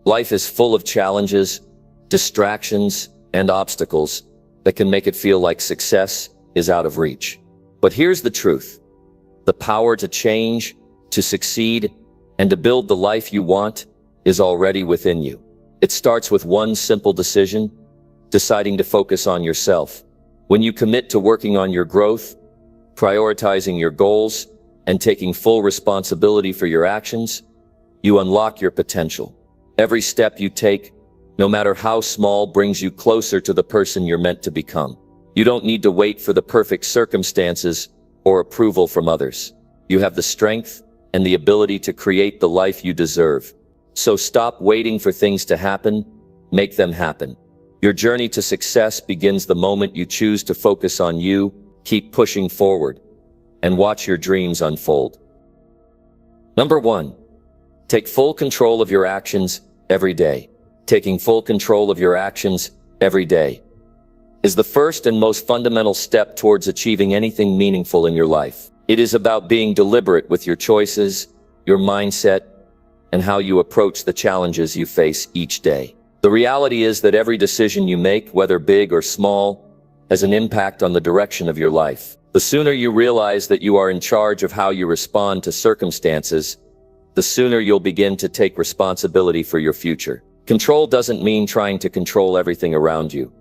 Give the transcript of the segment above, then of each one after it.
Life is full of challenges, distractions, and obstacles that can make it feel like success is out of reach. But here's the truth. The power to change, to succeed, and to build the life you want is already within you. It starts with one simple decision, deciding to focus on yourself. When you commit to working on your growth, prioritizing your goals, and taking full responsibility for your actions, you unlock your potential. Every step you take, no matter how small, brings you closer to the person you're meant to become. You don't need to wait for the perfect circumstances or approval from others. You have the strength and the ability to create the life you deserve. So stop waiting for things to happen, make them happen. Your journey to success begins the moment you choose to focus on you, keep pushing forward, and watch your dreams unfold. Number 1. Take full control of your actions every day. Taking full control of your actions every day is the first and most fundamental step towards achieving anything meaningful in your life. It is about being deliberate with your choices, your mindset, and how you approach the challenges you face each day. The reality is that every decision you make, whether big or small, has an impact on the direction of your life. The sooner you realize that you are in charge of how you respond to circumstances, the sooner you'll begin to take responsibility for your future. Control doesn't mean trying to control everything around you.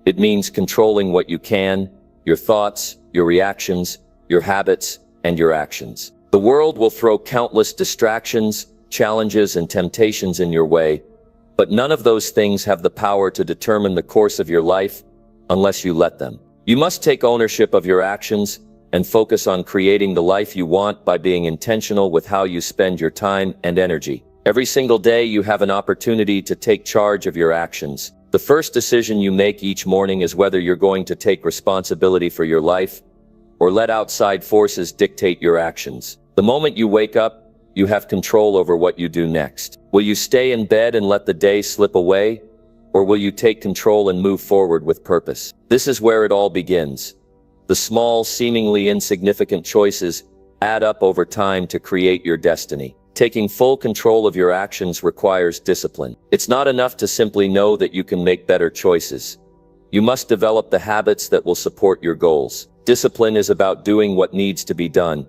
It means controlling what you can, your thoughts, your reactions, your habits, and your actions. The world will throw countless distractions, challenges, and temptations in your way, but none of those things have the power to determine the course of your life unless you let them. You must take ownership of your actions and focus on creating the life you want by being intentional with how you spend your time and energy. Every single day you have an opportunity to take charge of your actions. The first decision you make each morning is whether you're going to take responsibility for your life or let outside forces dictate your actions. The moment you wake up, you have control over what you do next. Will you stay in bed and let the day slip away? Or will you take control and move forward with purpose? This is where it all begins. The small, seemingly insignificant choices add up over time to create your destiny. Taking full control of your actions requires discipline. It's not enough to simply know that you can make better choices. You must develop the habits that will support your goals. Discipline is about doing what needs to be done,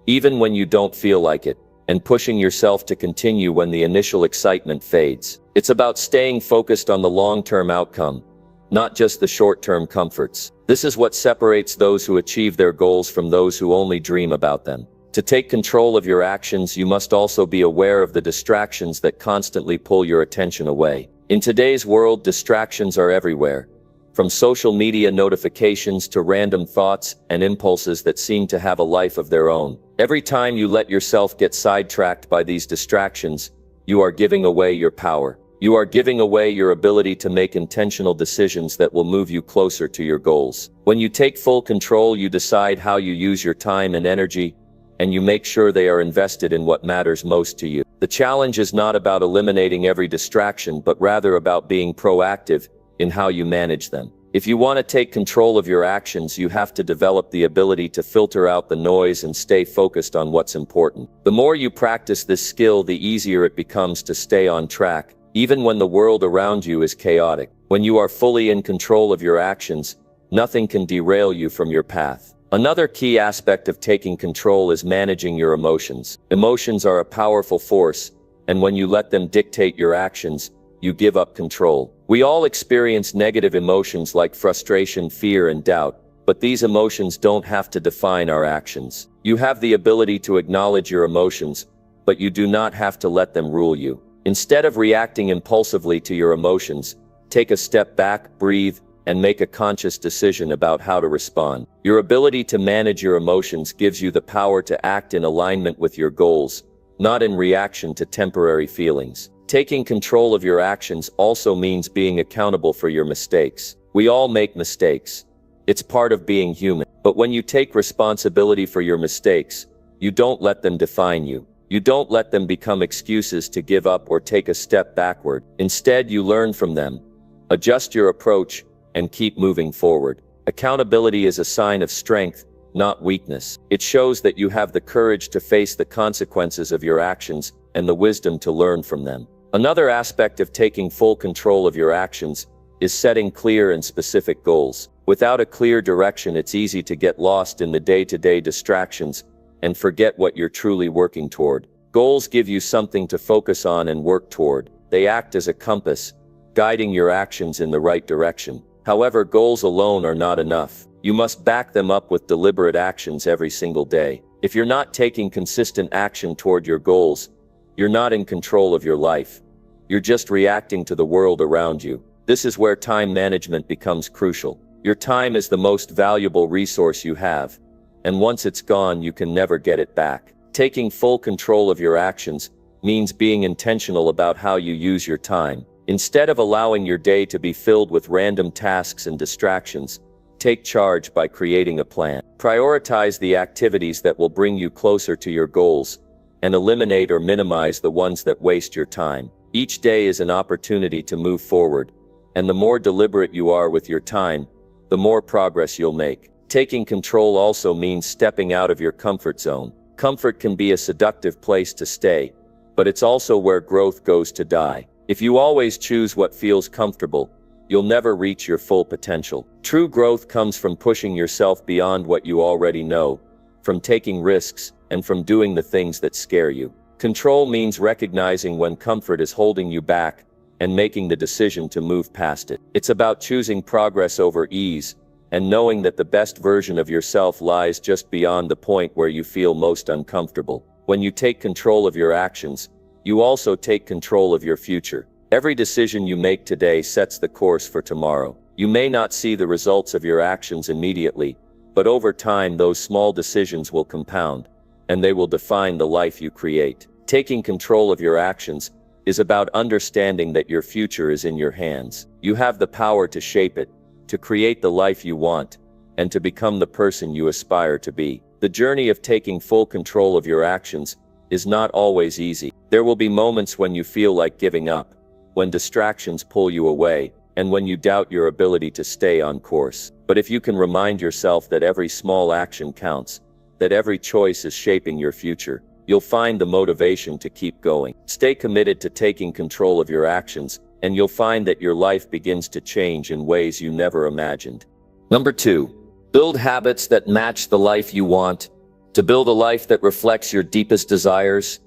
even when you don't feel like it, and pushing yourself to continue when the initial excitement fades. It's about staying focused on the long-term outcome, not just the short-term comforts. This is what separates those who achieve their goals from those who only dream about them. To take control of your actions, you must also be aware of the distractions that constantly pull your attention away. In today's world, distractions are everywhere, from social media notifications to random thoughts and impulses that seem to have a life of their own. Every time you let yourself get sidetracked by these distractions, you are giving away your power. You are giving away your ability to make intentional decisions that will move you closer to your goals. When you take full control, you decide how you use your time and energy, and you make sure they are invested in what matters most to you. The challenge is not about eliminating every distraction, but rather about being proactive in how you manage them. If you want to take control of your actions, you have to develop the ability to filter out the noise and stay focused on what's important. The more you practice this skill, the easier it becomes to stay on track, even when the world around you is chaotic. When you are fully in control of your actions, nothing can derail you from your path. Another key aspect of taking control is managing your emotions. Emotions are a powerful force, and when you let them dictate your actions, you give up control. We all experience negative emotions like frustration, fear, and doubt, but these emotions don't have to define our actions. You have the ability to acknowledge your emotions, but you do not have to let them rule you. Instead of reacting impulsively to your emotions, take a step back, breathe, and make a conscious decision about how to respond. Your ability to manage your emotions gives you the power to act in alignment with your goals, not in reaction to temporary feelings. Taking control of your actions also means being accountable for your mistakes. We all make mistakes. It's part of being human. But when you take responsibility for your mistakes, you don't let them define you. You don't let them become excuses to give up or take a step backward. Instead, you learn from them, adjust your approach, and keep moving forward. Accountability is a sign of strength, not weakness. It shows that you have the courage to face the consequences of your actions and the wisdom to learn from them. Another aspect of taking full control of your actions is setting clear and specific goals. Without a clear direction, it's easy to get lost in the day-to-day distractions and forget what you're truly working toward. Goals give you something to focus on and work toward. They act as a compass, guiding your actions in the right direction. However, goals alone are not enough. You must back them up with deliberate actions every single day. If you're not taking consistent action toward your goals, you're not in control of your life. You're just reacting to the world around you. This is where time management becomes crucial. Your time is the most valuable resource you have, and once it's gone, you can never get it back. Taking full control of your actions means being intentional about how you use your time. Instead of allowing your day to be filled with random tasks and distractions, take charge by creating a plan. Prioritize the activities that will bring you closer to your goals, and eliminate or minimize the ones that waste your time. Each day is an opportunity to move forward, and the more deliberate you are with your time, the more progress you'll make. Taking control also means stepping out of your comfort zone. Comfort can be a seductive place to stay, but it's also where growth goes to die. If you always choose what feels comfortable, you'll never reach your full potential. True growth comes from pushing yourself beyond what you already know, from taking risks, and from doing the things that scare you. Control means recognizing when comfort is holding you back and making the decision to move past it. It's about choosing progress over ease and knowing that the best version of yourself lies just beyond the point where you feel most uncomfortable. When you take control of your actions, you also take control of your future. Every decision you make today sets the course for tomorrow. You may not see the results of your actions immediately, but over time those small decisions will compound, and they will define the life you create. Taking control of your actions is about understanding that your future is in your hands. You have the power to shape it, to create the life you want, and to become the person you aspire to be. The journey of taking full control of your actions is not always easy. There will be moments when you feel like giving up, when distractions pull you away, and when you doubt your ability to stay on course. But if you can remind yourself that every small action counts, that every choice is shaping your future, you'll find the motivation to keep going. Stay committed to taking control of your actions, and you'll find that your life begins to change in ways you never imagined. Number 2, build habits that match the life you want. To build a life that reflects your deepest desires,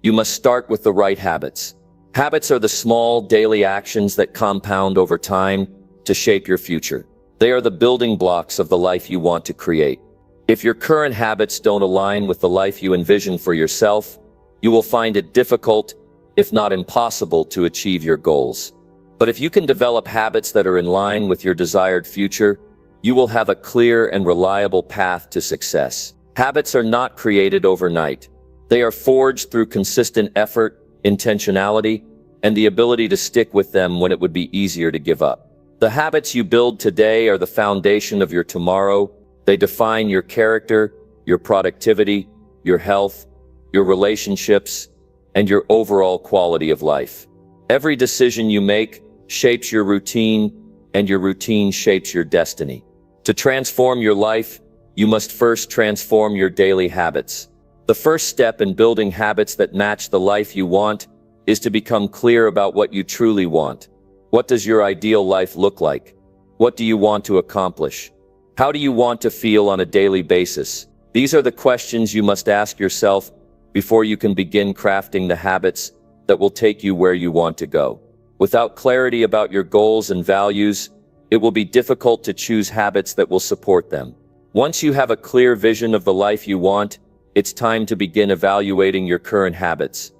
you must start with the right habits. Habits are the small, daily actions that compound over time to shape your future. They are the building blocks of the life you want to create. If your current habits don't align with the life you envision for yourself, you will find it difficult, if not impossible, to achieve your goals. But if you can develop habits that are in line with your desired future, you will have a clear and reliable path to success. Habits are not created overnight. They are forged through consistent effort, intentionality, and the ability to stick with them when it would be easier to give up. The habits you build today are the foundation of your tomorrow. They define your character, your productivity, your health, your relationships, and your overall quality of life. Every decision you make shapes your routine, and your routine shapes your destiny. To transform your life, you must first transform your daily habits. The first step in building habits that match the life you want is to become clear about what you truly want. What does your ideal life look like? What do you want to accomplish? How do you want to feel on a daily basis? These are the questions you must ask yourself before you can begin crafting the habits that will take you where you want to go. Without clarity about your goals and values, it will be difficult to choose habits that will support them. Once you have a clear vision of the life you want, it's time to begin evaluating your current habits.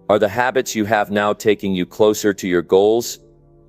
Are the habits you have now taking you closer to your goals,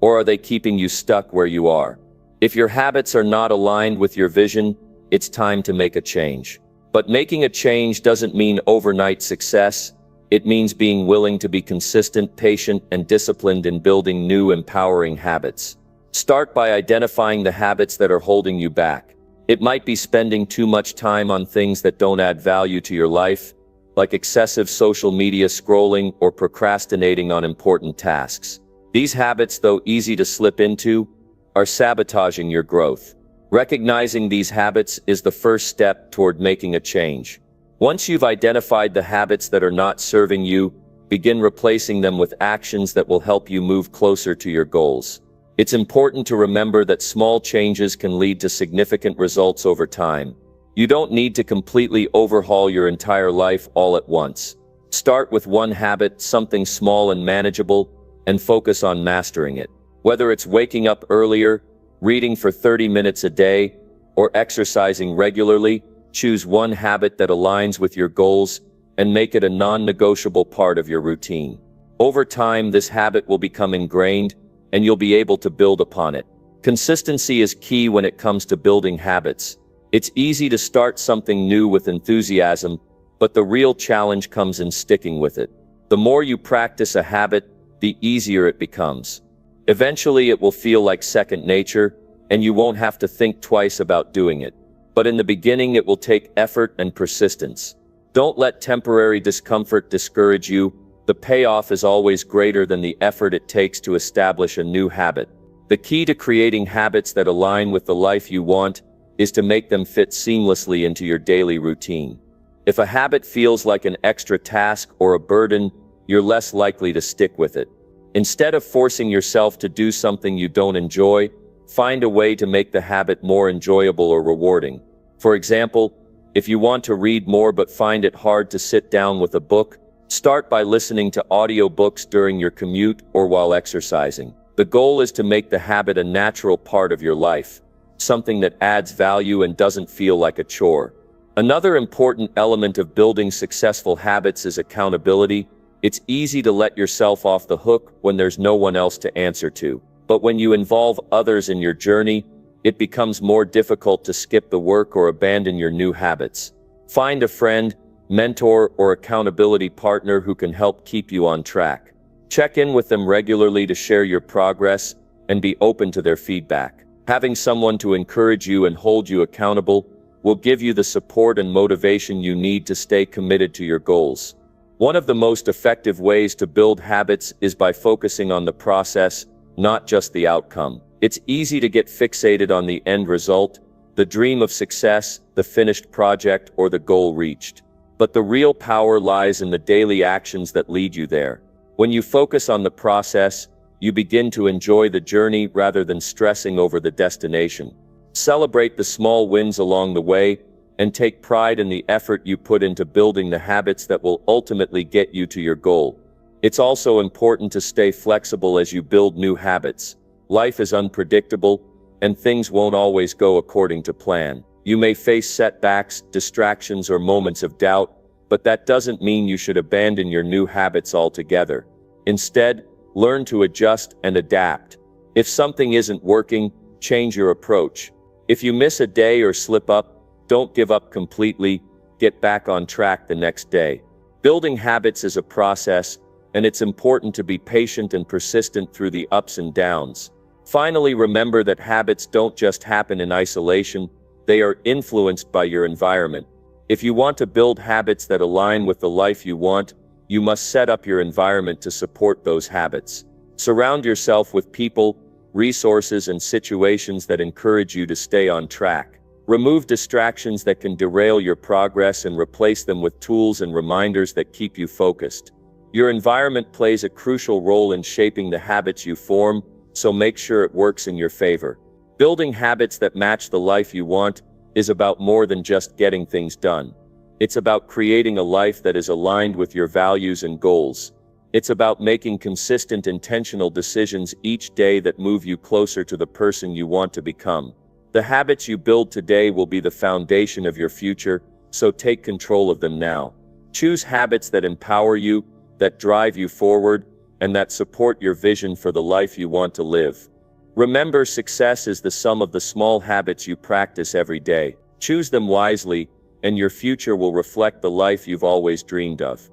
or are they keeping you stuck where you are? If your habits are not aligned with your vision, it's time to make a change. But making a change doesn't mean overnight success. It means being willing to be consistent, patient, and disciplined in building new, empowering habits. Start by identifying the habits that are holding you back. It might be spending too much time on things that don't add value to your life, like excessive social media scrolling or procrastinating on important tasks. These habits, though easy to slip into, are sabotaging your growth. Recognizing these habits is the first step toward making a change. Once you've identified the habits that are not serving you, begin replacing them with actions that will help you move closer to your goals. It's important to remember that small changes can lead to significant results over time. You don't need to completely overhaul your entire life all at once. Start with one habit, something small and manageable, and focus on mastering it. Whether it's waking up earlier, reading for 30 minutes a day, or exercising regularly, choose one habit that aligns with your goals and make it a non-negotiable part of your routine. Over time, this habit will become ingrained, and you'll be able to build upon it. Consistency is key when it comes to building habits. It's easy to start something new with enthusiasm, but the real challenge comes in sticking with it. The more you practice a habit, the easier it becomes. Eventually, it will feel like second nature, and you won't have to think twice about doing it. But in the beginning, it will take effort and persistence. Don't let temporary discomfort discourage you. The payoff is always greater than the effort it takes to establish a new habit. The key to creating habits that align with the life you want is to make them fit seamlessly into your daily routine. If a habit feels like an extra task or a burden, you're less likely to stick with it. Instead of forcing yourself to do something you don't enjoy, find a way to make the habit more enjoyable or rewarding. For example, if you want to read more but find it hard to sit down with a book, start by listening to audiobooks during your commute or while exercising. The goal is to make the habit a natural part of your life, something that adds value and doesn't feel like a chore. Another important element of building successful habits is accountability. It's easy to let yourself off the hook when there's no one else to answer to. But when you involve others in your journey, it becomes more difficult to skip the work or abandon your new habits. Find a friend, mentor, or accountability partner who can help keep you on track. Check in with them regularly to share your progress and be open to their feedback. Having someone to encourage you and hold you accountable will give you the support and motivation you need to stay committed to your goals. One of the most effective ways to build habits is by focusing on the process, not just the outcome. It's easy to get fixated on the end result, the dream of success, the finished project, or the goal reached. But the real power lies in the daily actions that lead you there. When you focus on the process, you begin to enjoy the journey rather than stressing over the destination. Celebrate the small wins along the way, and take pride in the effort you put into building the habits that will ultimately get you to your goal. It's also important to stay flexible as you build new habits. Life is unpredictable, and things won't always go according to plan. You may face setbacks, distractions, or moments of doubt, but that doesn't mean you should abandon your new habits altogether. Instead, learn to adjust and adapt. If something isn't working, change your approach. If you miss a day or slip up, don't give up completely, get back on track the next day. Building habits is a process, and it's important to be patient and persistent through the ups and downs. Finally, remember that habits don't just happen in isolation, they are influenced by your environment. If you want to build habits that align with the life you want, you must set up your environment to support those habits. Surround yourself with people, resources, and situations that encourage you to stay on track. Remove distractions that can derail your progress and replace them with tools and reminders that keep you focused. Your environment plays a crucial role in shaping the habits you form, so make sure it works in your favor. Building habits that match the life you want is about more than just getting things done. It's about creating a life that is aligned with your values and goals. It's about making consistent, intentional decisions each day that move you closer to the person you want to become. The habits you build today will be the foundation of your future, so take control of them now. Choose habits that empower you, that drive you forward, and that support your vision for the life you want to live. Remember, success is the sum of the small habits you practice every day. Choose them wisely, and your future will reflect the life you've always dreamed of.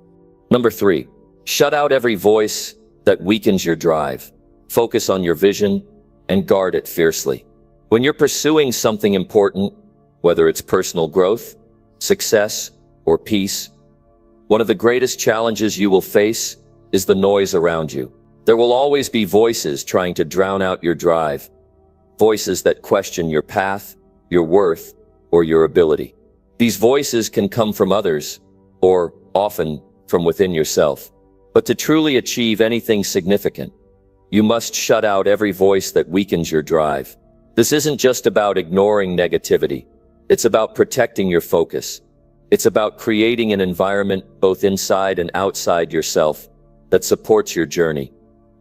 Number 3. Shut out every voice that weakens your drive. Focus on your vision and guard it fiercely. When you're pursuing something important, whether it's personal growth, success, or peace, one of the greatest challenges you will face is the noise around you. There will always be voices trying to drown out your drive, voices that question your path, your worth, or your ability. These voices can come from others, or often from within yourself. But to truly achieve anything significant, you must shut out every voice that weakens your drive. This isn't just about ignoring negativity. It's about protecting your focus. It's about creating an environment, both inside and outside yourself, that supports your journey,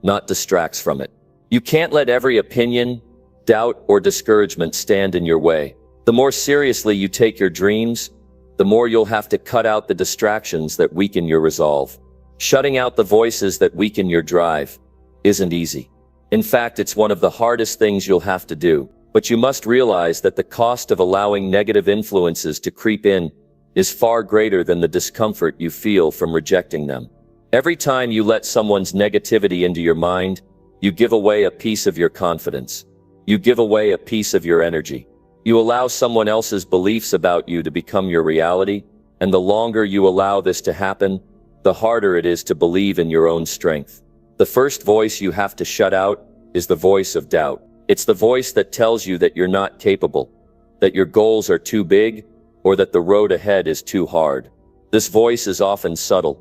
not distracts from it. You can't let every opinion, doubt, or discouragement stand in your way. The more seriously you take your dreams, the more you'll have to cut out the distractions that weaken your resolve. Shutting out the voices that weaken your drive isn't easy. In fact, it's one of the hardest things you'll have to do. But you must realize that the cost of allowing negative influences to creep in is far greater than the discomfort you feel from rejecting them. Every time you let someone's negativity into your mind, you give away a piece of your confidence. You give away a piece of your energy. You allow someone else's beliefs about you to become your reality, and the longer you allow this to happen, the harder it is to believe in your own strength. The first voice you have to shut out is the voice of doubt. It's the voice that tells you that you're not capable, that your goals are too big, or that the road ahead is too hard. This voice is often subtle.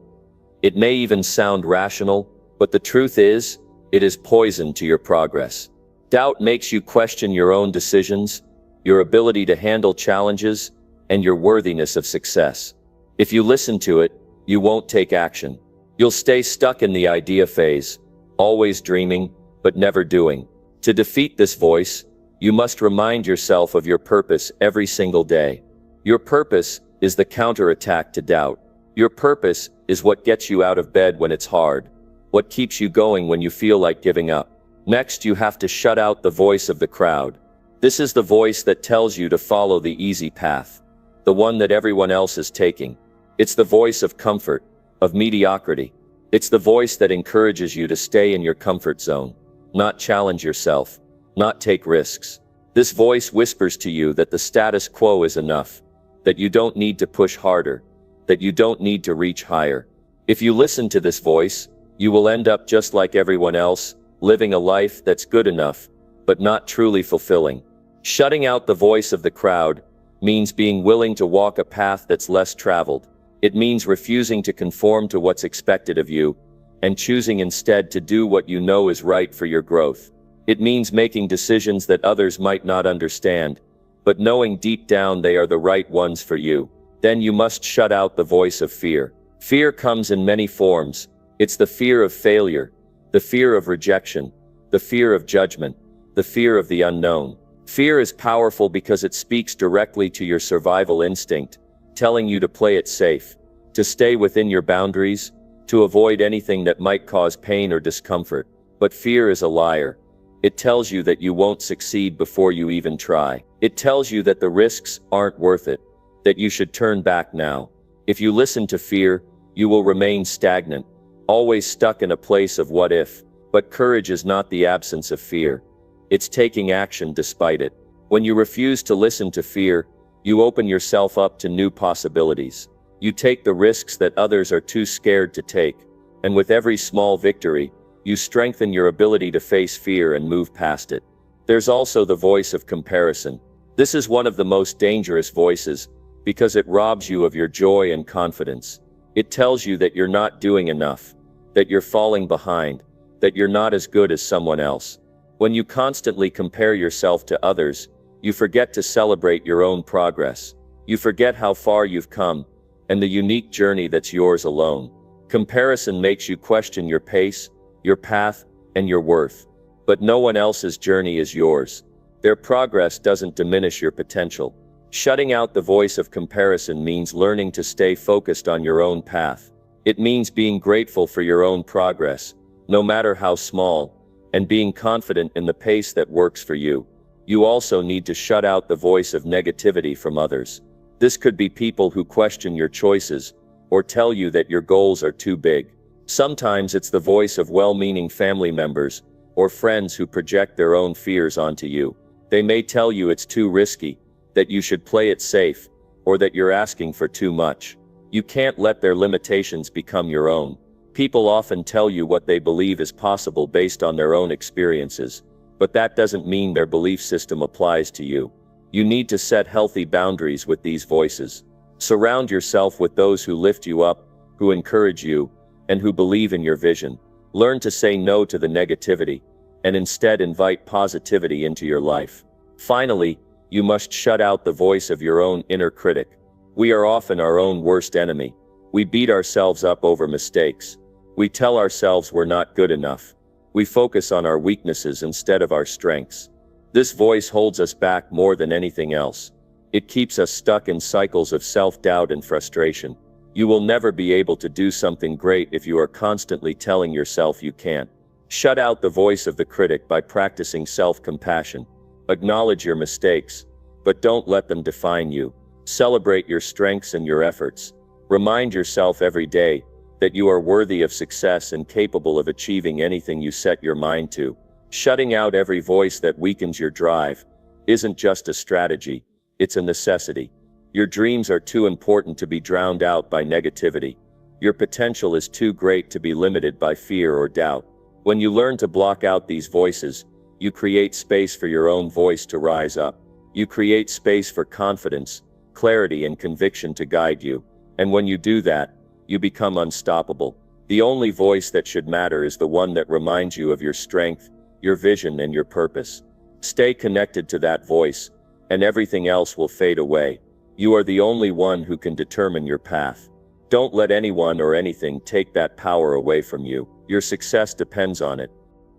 It may even sound rational, but the truth is, it is poison to your progress. Doubt makes you question your own decisions, your ability to handle challenges, and your worthiness of success. If you listen to it, you won't take action. You'll stay stuck in the idea phase, always dreaming, but never doing. To defeat this voice, you must remind yourself of your purpose every single day. Your purpose is the counterattack to doubt. Your purpose is what gets you out of bed when it's hard, what keeps you going when you feel like giving up. Next, you have to shut out the voice of the crowd. This is the voice that tells you to follow the easy path, the one that everyone else is taking. It's the voice of comfort, of mediocrity. It's the voice that encourages you to stay in your comfort zone, not challenge yourself, not take risks. This voice whispers to you that the status quo is enough, that you don't need to push harder, that you don't need to reach higher. If you listen to this voice, you will end up just like everyone else, living a life that's good enough, but not truly fulfilling. Shutting out the voice of the crowd means being willing to walk a path that's less traveled. It means refusing to conform to what's expected of you, and choosing instead to do what you know is right for your growth. It means making decisions that others might not understand, but knowing deep down they are the right ones for you. Then you must shut out the voice of fear. Fear comes in many forms. It's the fear of failure, the fear of rejection, the fear of judgment, the fear of the unknown. Fear is powerful because it speaks directly to your survival instinct, telling you to play it safe, to stay within your boundaries, to avoid anything that might cause pain or discomfort. But fear is a liar. It tells you that you won't succeed before you even try. It tells you that the risks aren't worth it, that you should turn back now. If you listen to fear, you will remain stagnant, always stuck in a place of what if. But courage is not the absence of fear. It's taking action despite it. When you refuse to listen to fear, you open yourself up to new possibilities. You take the risks that others are too scared to take. And with every small victory, you strengthen your ability to face fear and move past it. There's also the voice of comparison. This is one of the most dangerous voices, because it robs you of your joy and confidence. It tells you that you're not doing enough, that you're falling behind, that you're not as good as someone else. When you constantly compare yourself to others, you forget to celebrate your own progress. You forget how far you've come, and the unique journey that's yours alone. Comparison makes you question your pace, your path, and your worth. But no one else's journey is yours. Their progress doesn't diminish your potential. Shutting out the voice of comparison means learning to stay focused on your own path. It means being grateful for your own progress, no matter how small, and being confident in the pace that works for you. You also need to shut out the voice of negativity from others. This could be people who question your choices, or tell you that your goals are too big. Sometimes it's the voice of well-meaning family members, or friends who project their own fears onto you. They may tell you it's too risky, that you should play it safe, or that you're asking for too much. You can't let their limitations become your own. People often tell you what they believe is possible based on their own experiences, but that doesn't mean their belief system applies to you. You need to set healthy boundaries with these voices. Surround yourself with those who lift you up, who encourage you, and who believe in your vision. Learn to say no to the negativity, and instead invite positivity into your life. Finally, you must shut out the voice of your own inner critic. We are often our own worst enemy. We beat ourselves up over mistakes. We tell ourselves we're not good enough. We focus on our weaknesses instead of our strengths. This voice holds us back more than anything else. It keeps us stuck in cycles of self-doubt and frustration. You will never be able to do something great if you are constantly telling yourself you can't. Shut out the voice of the critic by practicing self-compassion. Acknowledge your mistakes, but don't let them define you. Celebrate your strengths and your efforts. Remind yourself every day that you are worthy of success and capable of achieving anything you set your mind to. Shutting out every voice that weakens your drive isn't just a strategy, it's a necessity. Your dreams are too important to be drowned out by negativity. Your potential is too great to be limited by fear or doubt. When you learn to block out these voices, you create space for your own voice to rise up. You create space for confidence, clarity, and conviction to guide you. And when you do that, you become unstoppable. The only voice that should matter is the one that reminds you of your strength, your vision, and your purpose. Stay connected to that voice, and everything else will fade away. You are the only one who can determine your path. Don't let anyone or anything take that power away from you. Your success depends on it.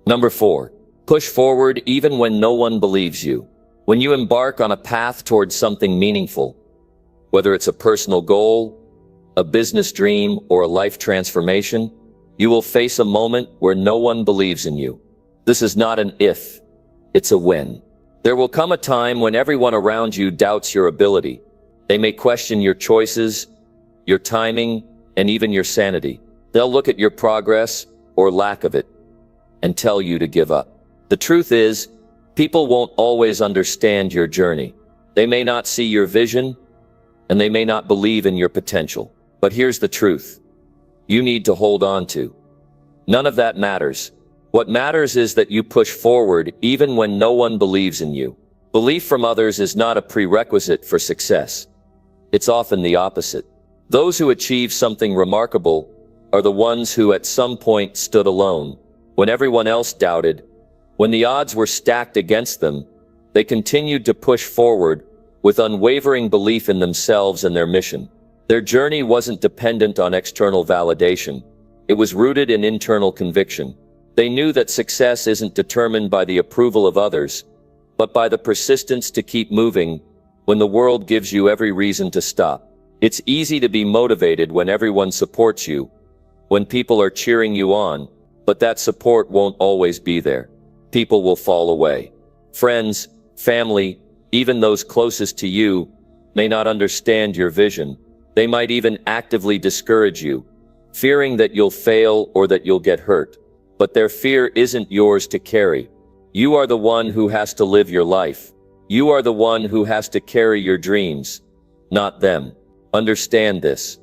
Number 4. Push forward even when no one believes you. When you embark on a path towards something meaningful, whether it's a personal goal, a business dream, or a life transformation, you will face a moment where no one believes in you. This is not an if, it's a when. There will come a time when everyone around you doubts your ability. They may question your choices, your timing, and even your sanity. They'll look at your progress, or lack of it, and tell you to give up. The truth is, people won't always understand your journey. They may not see your vision, and they may not believe in your potential. But here's the truth. You need to hold on to. None of that matters. What matters is that you push forward even when no one believes in you. Belief from others is not a prerequisite for success. It's often the opposite. Those who achieve something remarkable are the ones who at some point stood alone. When everyone else doubted, when the odds were stacked against them, they continued to push forward with unwavering belief in themselves and their mission. Their journey wasn't dependent on external validation. It was rooted in internal conviction. They knew that success isn't determined by the approval of others, but by the persistence to keep moving when the world gives you every reason to stop. It's easy to be motivated when everyone supports you, when people are cheering you on, but that support won't always be there. People will fall away. Friends, family, even those closest to you, may not understand your vision. They might even actively discourage you, fearing that you'll fail or that you'll get hurt. But their fear isn't yours to carry. You are the one who has to live your life. You are the one who has to carry your dreams, not them. Understand this.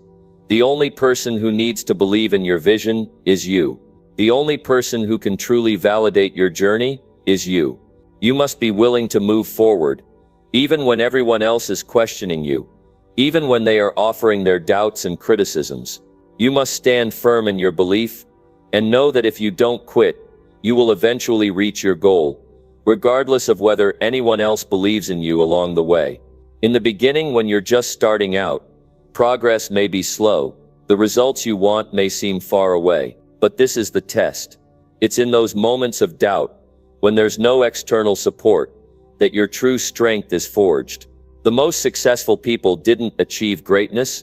The only person who needs to believe in your vision is you. The only person who can truly validate your journey is you. You must be willing to move forward, even when everyone else is questioning you, even when they are offering their doubts and criticisms. You must stand firm in your belief and know that if you don't quit, you will eventually reach your goal, regardless of whether anyone else believes in you along the way. In the beginning, when you're just starting out, progress may be slow. The results you want may seem far away. But this is the test. It's in those moments of doubt, when there's no external support, that your true strength is forged. The most successful people didn't achieve greatness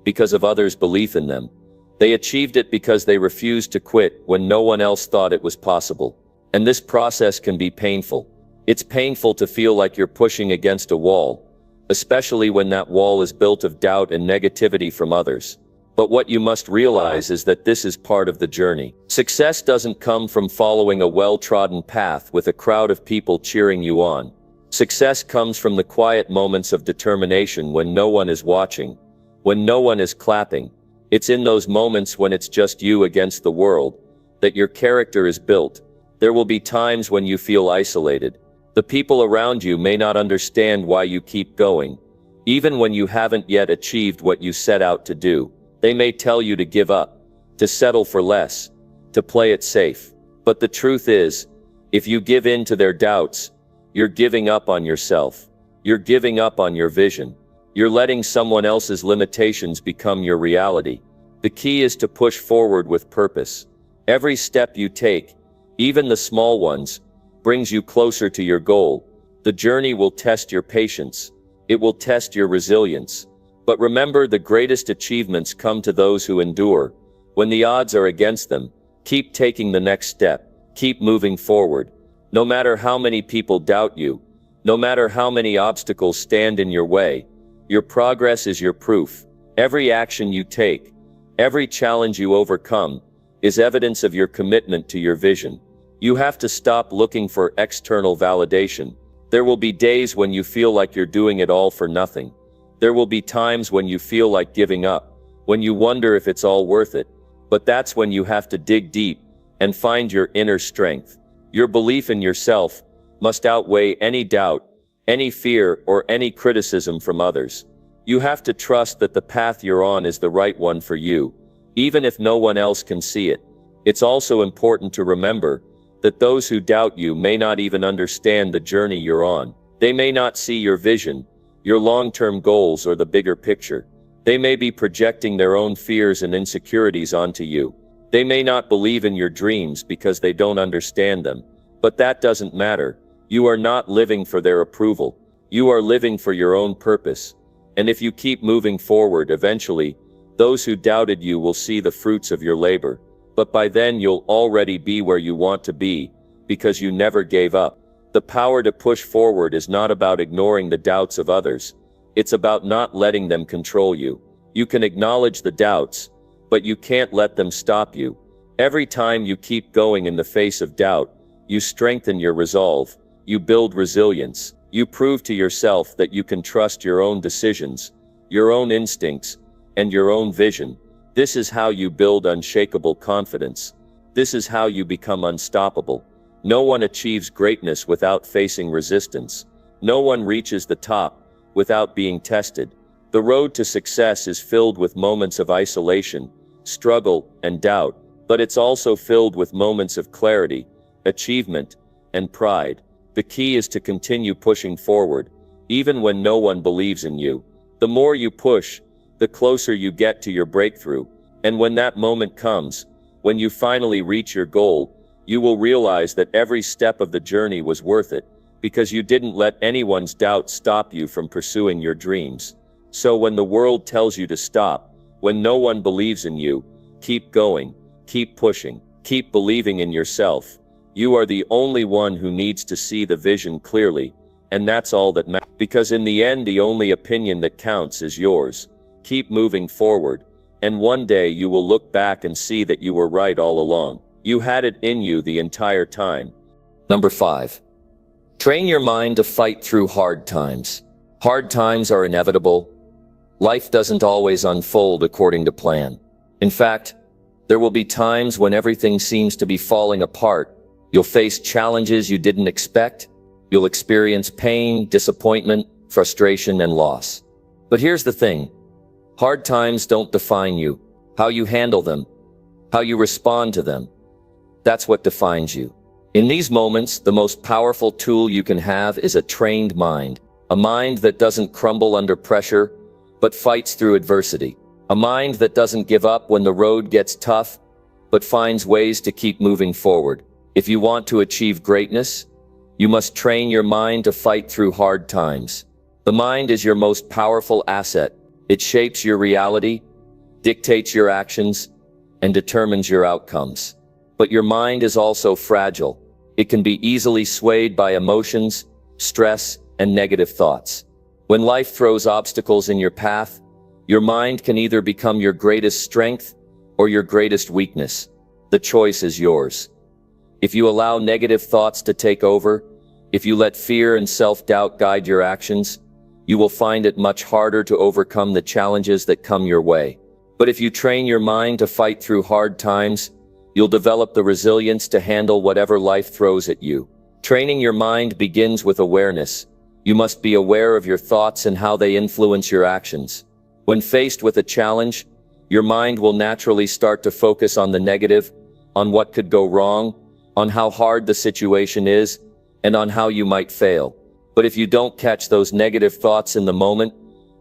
because of others' belief in them. They achieved it because they refused to quit when no one else thought it was possible. And this process can be painful. It's painful to feel like you're pushing against a wall, especially when that wall is built of doubt and negativity from others. But what you must realize is that this is part of the journey. Success doesn't come from following a well-trodden path with a crowd of people cheering you on. Success comes from the quiet moments of determination when no one is watching, when no one is clapping. It's in those moments when it's just you against the world that your character is built. There will be times when you feel isolated. The people around you may not understand why you keep going, even when you haven't yet achieved what you set out to do. They may tell you to give up, to settle for less, to play it safe. But the truth is, if you give in to their doubts, you're giving up on yourself. You're giving up on your vision. You're letting someone else's limitations become your reality. The key is to push forward with purpose. Every step you take, even the small ones, brings you closer to your goal. The journey will test your patience. It will test your resilience. But remember, the greatest achievements come to those who endure. When the odds are against them, keep taking the next step. Keep moving forward. No matter how many people doubt you, no matter how many obstacles stand in your way, your progress is your proof. Every action you take, every challenge you overcome, is evidence of your commitment to your vision. You have to stop looking for external validation. There will be days when you feel like you're doing it all for nothing. There will be times when you feel like giving up, when you wonder if it's all worth it. But that's when you have to dig deep and find your inner strength. Your belief in yourself must outweigh any doubt, any fear, or any criticism from others. You have to trust that the path you're on is the right one for you, even if no one else can see it. It's also important to remember that those who doubt you may not even understand the journey you're on. They may not see your vision, your long-term goals, or the bigger picture. They may be projecting their own fears and insecurities onto you. They may not believe in your dreams because they don't understand them. But that doesn't matter. You are not living for their approval. You are living for your own purpose. And if you keep moving forward, eventually, those who doubted you will see the fruits of your labor. But by then you'll already be where you want to be, because you never gave up. The power to push forward is not about ignoring the doubts of others. It's about not letting them control you. You can acknowledge the doubts, but you can't let them stop you. Every time you keep going in the face of doubt, you strengthen your resolve. You build resilience. You prove to yourself that you can trust your own decisions, your own instincts, and your own vision. This is how you build unshakable confidence. This is how you become unstoppable. No one achieves greatness without facing resistance. No one reaches the top without being tested. The road to success is filled with moments of isolation, struggle, and doubt, but it's also filled with moments of clarity, achievement, and pride. The key is to continue pushing forward, even when no one believes in you. The more you push, the closer you get to your breakthrough. And when that moment comes, when you finally reach your goal, you will realize that every step of the journey was worth it, because you didn't let anyone's doubt stop you from pursuing your dreams. So when the world tells you to stop, when no one believes in you, keep going, keep pushing, keep believing in yourself. You are the only one who needs to see the vision clearly, and that's all that matters. Because in the end, the only opinion that counts is yours. Keep moving forward, and one day you will look back and see that you were right all along. You had it in you the entire time. Number 5. Train your mind to fight through hard times. Hard times are inevitable. Life doesn't always unfold according to plan. In fact, there will be times when everything seems to be falling apart. You'll face challenges you didn't expect. You'll experience pain, disappointment, frustration, and loss. But here's the thing. Hard times don't define you. How you handle them, how you respond to them, that's what defines you. In these moments, the most powerful tool you can have is a trained mind. A mind that doesn't crumble under pressure, but fights through adversity. A mind that doesn't give up when the road gets tough, but finds ways to keep moving forward. If you want to achieve greatness, you must train your mind to fight through hard times. The mind is your most powerful asset. It shapes your reality, dictates your actions, and determines your outcomes. But your mind is also fragile. It can be easily swayed by emotions, stress, and negative thoughts. When life throws obstacles in your path, your mind can either become your greatest strength or your greatest weakness. The choice is yours. If you allow negative thoughts to take over, if you let fear and self-doubt guide your actions, you will find it much harder to overcome the challenges that come your way. But if you train your mind to fight through hard times, you'll develop the resilience to handle whatever life throws at you. Training your mind begins with awareness. You must be aware of your thoughts and how they influence your actions. When faced with a challenge, Your mind will naturally start to focus on the negative, on what could go wrong, on how hard the situation is, and on how you might fail. But if you don't catch those negative thoughts in the moment,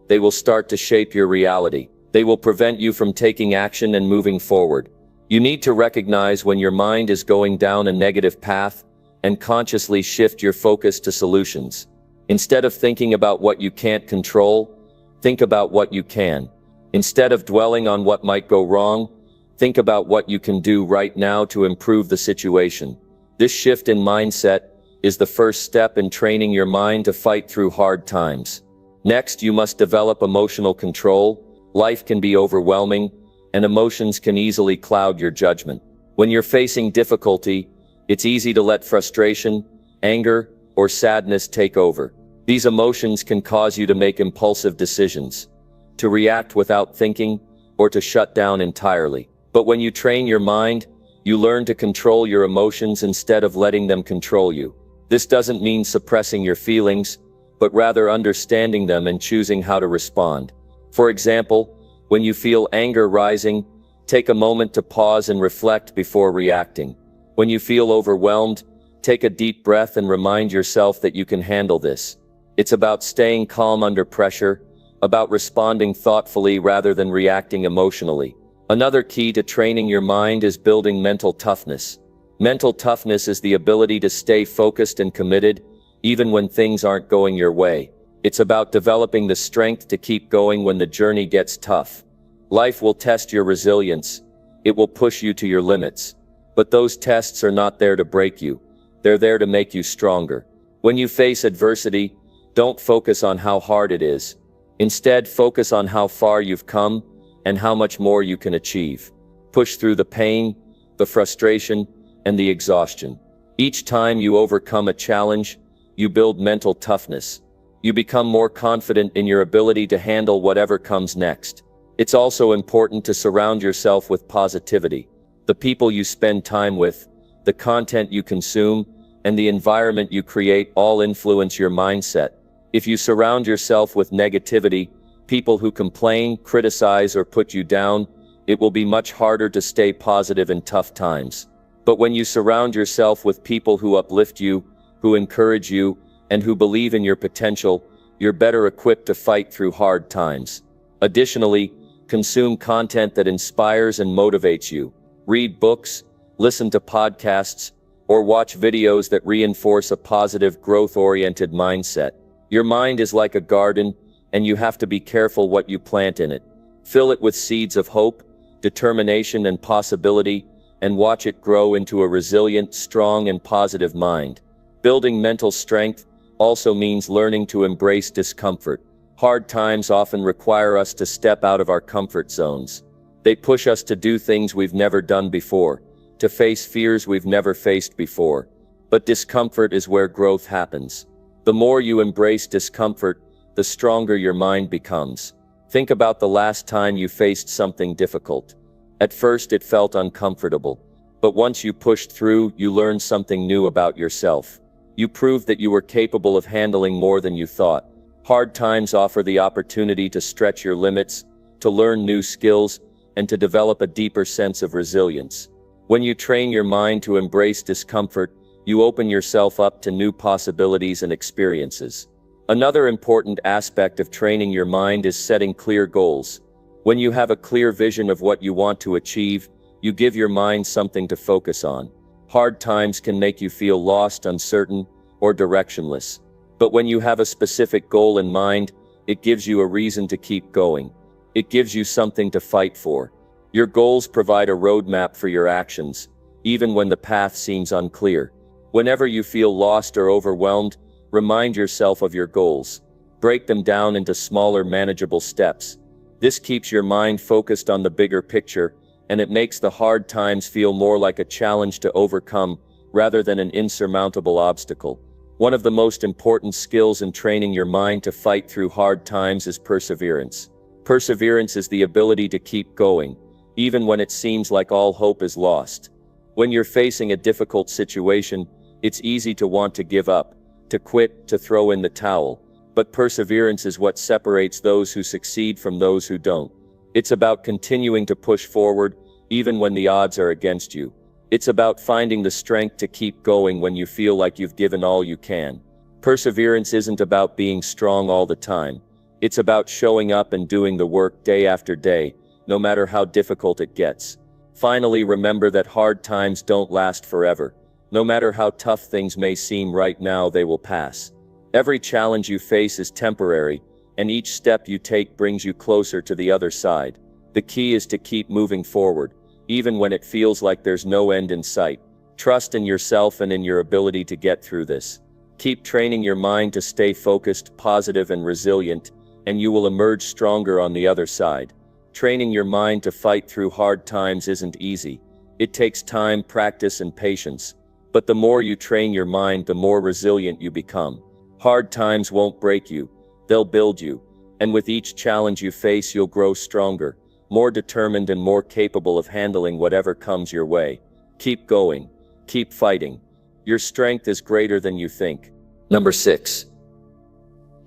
they will start to shape your reality. They will prevent you from taking action and moving forward. You need to recognize when your mind is going down a negative path and consciously shift your focus to solutions. Instead of thinking about what you can't control, think about what you can. Instead of dwelling on what might go wrong, think about what you can do right now to improve the situation. This shift in mindset is the first step in training your mind to fight through hard times. Next, you must develop emotional control. Life can be overwhelming, and emotions can easily cloud your judgment. When you're facing difficulty, it's easy to let frustration, anger, or sadness take over. These emotions can cause you to make impulsive decisions, to react without thinking, or to shut down entirely. But when you train your mind, you learn to control your emotions instead of letting them control you. This doesn't mean suppressing your feelings, but rather understanding them and choosing how to respond. For example, when you feel anger rising, take a moment to pause and reflect before reacting. When you feel overwhelmed, take a deep breath and remind yourself that you can handle this. It's about staying calm under pressure, about responding thoughtfully rather than reacting emotionally. Another key to training your mind is building mental toughness. Mental toughness is the ability to stay focused and committed, even when things aren't going your way. It's about developing the strength to keep going when the journey gets tough. Life will test your resilience. It will push you to your limits. But those tests are not there to break you. They're there to make you stronger. When you face adversity, don't focus on how hard it is. Instead, focus on how far you've come and how much more you can achieve. Push through the pain, the frustration, and the exhaustion. Each time you overcome a challenge, you build mental toughness. You become more confident in your ability to handle whatever comes next. It's also important to surround yourself with positivity. The people you spend time with, the content you consume, and the environment you create all influence your mindset. If you surround yourself with negativity, people who complain, criticize, or put you down, it will be much harder to stay positive in tough times. But when you surround yourself with people who uplift you, who encourage you, and who believe in your potential, you're better equipped to fight through hard times. Additionally, consume content that inspires and motivates you. Read books, listen to podcasts, or watch videos that reinforce a positive, growth-oriented mindset. Your mind is like a garden, and you have to be careful what you plant in it. Fill it with seeds of hope, determination, and possibility, and watch it grow into a resilient, strong, and positive mind. Building mental strength also means learning to embrace discomfort. Hard times often require us to step out of our comfort zones. They push us to do things we've never done before, to face fears we've never faced before. But discomfort is where growth happens. The more you embrace discomfort, the stronger your mind becomes. Think about the last time you faced something difficult. At first it felt uncomfortable, but once you pushed through, you learned something new about yourself. You proved that you were capable of handling more than you thought. Hard times offer the opportunity to stretch your limits, to learn new skills, and to develop a deeper sense of resilience. When you train your mind to embrace discomfort, you open yourself up to new possibilities and experiences. Another important aspect of training your mind is setting clear goals. When you have a clear vision of what you want to achieve, you give your mind something to focus on. Hard times can make you feel lost, uncertain, or directionless. But when you have a specific goal in mind, it gives you a reason to keep going. It gives you something to fight for. Your goals provide a roadmap for your actions, even when the path seems unclear. Whenever you feel lost or overwhelmed, remind yourself of your goals. Break them down into smaller, manageable steps. This keeps your mind focused on the bigger picture, and it makes the hard times feel more like a challenge to overcome rather than an insurmountable obstacle. One of the most important skills in training your mind to fight through hard times is perseverance. Perseverance is the ability to keep going, even when it seems like all hope is lost. When you're facing a difficult situation, it's easy to want to give up, to quit, to throw in the towel. But perseverance is what separates those who succeed from those who don't. It's about continuing to push forward, even when the odds are against you. It's about finding the strength to keep going when you feel like you've given all you can. Perseverance isn't about being strong all the time. It's about showing up and doing the work day after day, no matter how difficult it gets. Finally, remember that hard times don't last forever. No matter how tough things may seem right now, they will pass. Every challenge you face is temporary, and each step you take brings you closer to the other side. The key is to keep moving forward, even when it feels like there's no end in sight. Trust in yourself and in your ability to get through this. Keep training your mind to stay focused, positive, and resilient, and you will emerge stronger on the other side. Training your mind to fight through hard times isn't easy. It takes time, practice, and patience. But the more you train your mind, the more resilient you become. Hard times won't break you. They'll build you. And with each challenge you face, you'll grow stronger, more determined, and more capable of handling whatever comes your way. Keep going. Keep fighting. Your strength is greater than you think. Number 6.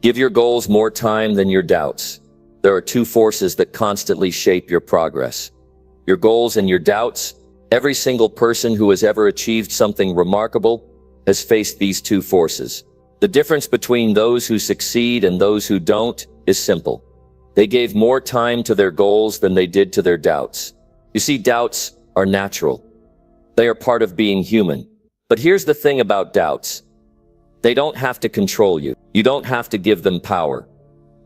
Give your goals more time than your doubts. There are two forces that constantly shape your progress: your goals and your doubts. Every single person who has ever achieved something remarkable has faced these two forces. The difference between those who succeed and those who don't is simple. They gave more time to their goals than they did to their doubts. You see, doubts are natural. They are part of being human. But here's the thing about doubts. They don't have to control you. You don't have to give them power.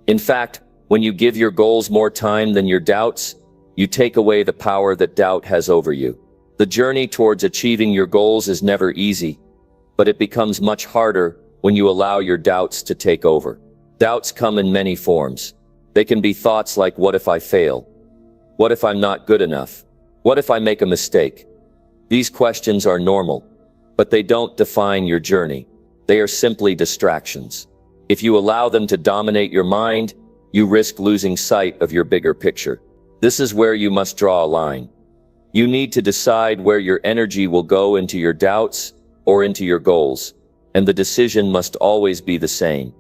In fact, when you give your goals more time than your doubts, you take away the power that doubt has over you. The journey towards achieving your goals is never easy, but it becomes much harder when you allow your doubts to take over. Doubts come in many forms. They can be thoughts like, what if I fail? What if I'm not good enough? What if I make a mistake? These questions are normal, but they don't define your journey. They are simply distractions. If you allow them to dominate your mind, you risk losing sight of your bigger picture. This is where you must draw a line. You need to decide where your energy will go, into your doubts or into your goals. And the decision must always be the same.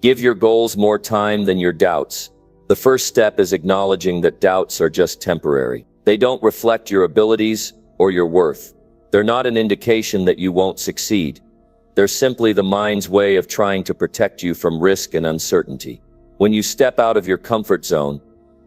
Give your goals more time than your doubts. The first step is acknowledging that doubts are just temporary. They don't reflect your abilities or your worth. They're not an indication that you won't succeed. They're simply the mind's way of trying to protect you from risk and uncertainty. When you step out of your comfort zone,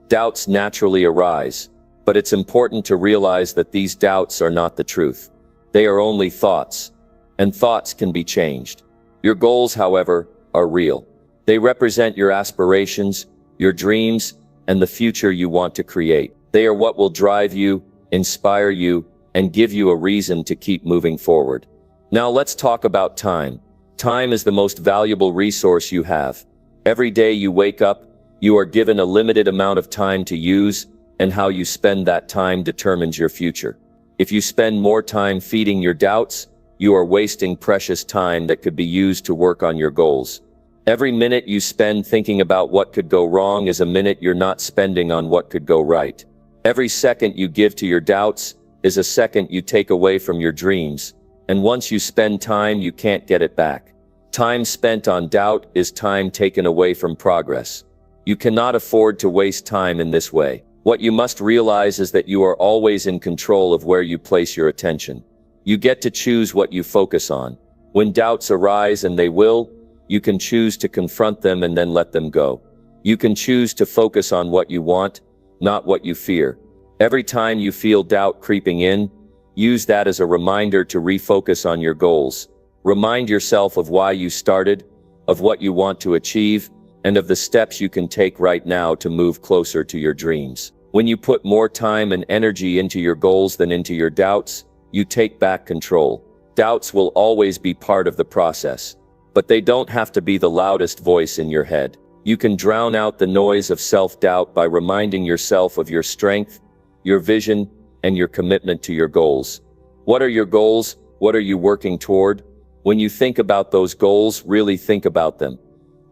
doubts naturally arise. But it's important to realize that these doubts are not the truth. They are only thoughts, and thoughts can be changed. Your goals, however, are real. They represent your aspirations, your dreams, and the future you want to create. They are what will drive you, inspire you, and give you a reason to keep moving forward. Now let's talk about time. Time is the most valuable resource you have. Every day you wake up, you are given a limited amount of time to use, and how you spend that time determines your future. If you spend more time feeding your doubts, you are wasting precious time that could be used to work on your goals. Every minute you spend thinking about what could go wrong is a minute you're not spending on what could go right. Every second you give to your doubts is a second you take away from your dreams, and once you spend time, you can't get it back. Time spent on doubt is time taken away from progress. You cannot afford to waste time in this way. What you must realize is that you are always in control of where you place your attention. You get to choose what you focus on. When doubts arise, and they will, you can choose to confront them and then let them go. You can choose to focus on what you want, not what you fear. Every time you feel doubt creeping in, use that as a reminder to refocus on your goals. Remind yourself of why you started, of what you want to achieve, and of the steps you can take right now to move closer to your dreams. When you put more time and energy into your goals than into your doubts, you take back control. Doubts will always be part of the process, but they don't have to be the loudest voice in your head. You can drown out the noise of self-doubt by reminding yourself of your strength, your vision, and your commitment to your goals. What are your goals? What are you working toward? When you think about those goals, really think about them.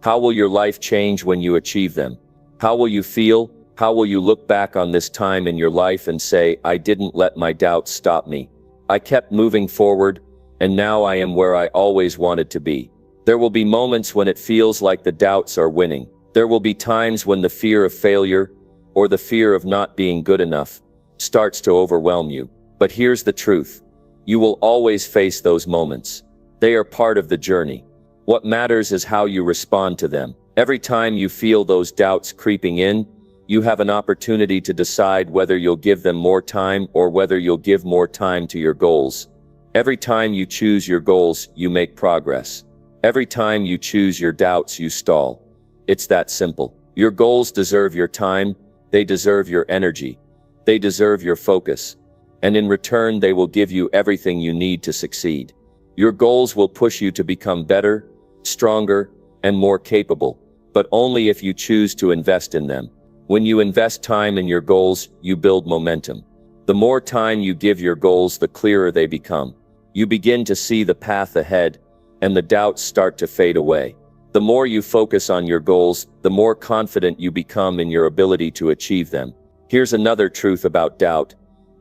How will your life change when you achieve them? How will you feel? How will you look back on this time in your life and say, I didn't let my doubts stop me. I kept moving forward, and now I am where I always wanted to be. There will be moments when it feels like the doubts are winning. There will be times when the fear of failure or the fear of not being good enough starts to overwhelm you. But here's the truth. You will always face those moments. They are part of the journey. What matters is how you respond to them. Every time you feel those doubts creeping in, you have an opportunity to decide whether you'll give them more time or whether you'll give more time to your goals. Every time you choose your goals, you make progress. Every time you choose your doubts, you stall. It's that simple. Your goals deserve your time, they deserve your energy, they deserve your focus, and in return they will give you everything you need to succeed. Your goals will push you to become better, stronger, and more capable, but only if you choose to invest in them. When you invest time in your goals, you build momentum. The more time you give your goals, the clearer they become. You begin to see the path ahead, and the doubts start to fade away. The more you focus on your goals, the more confident you become in your ability to achieve them. Here's another truth about doubt.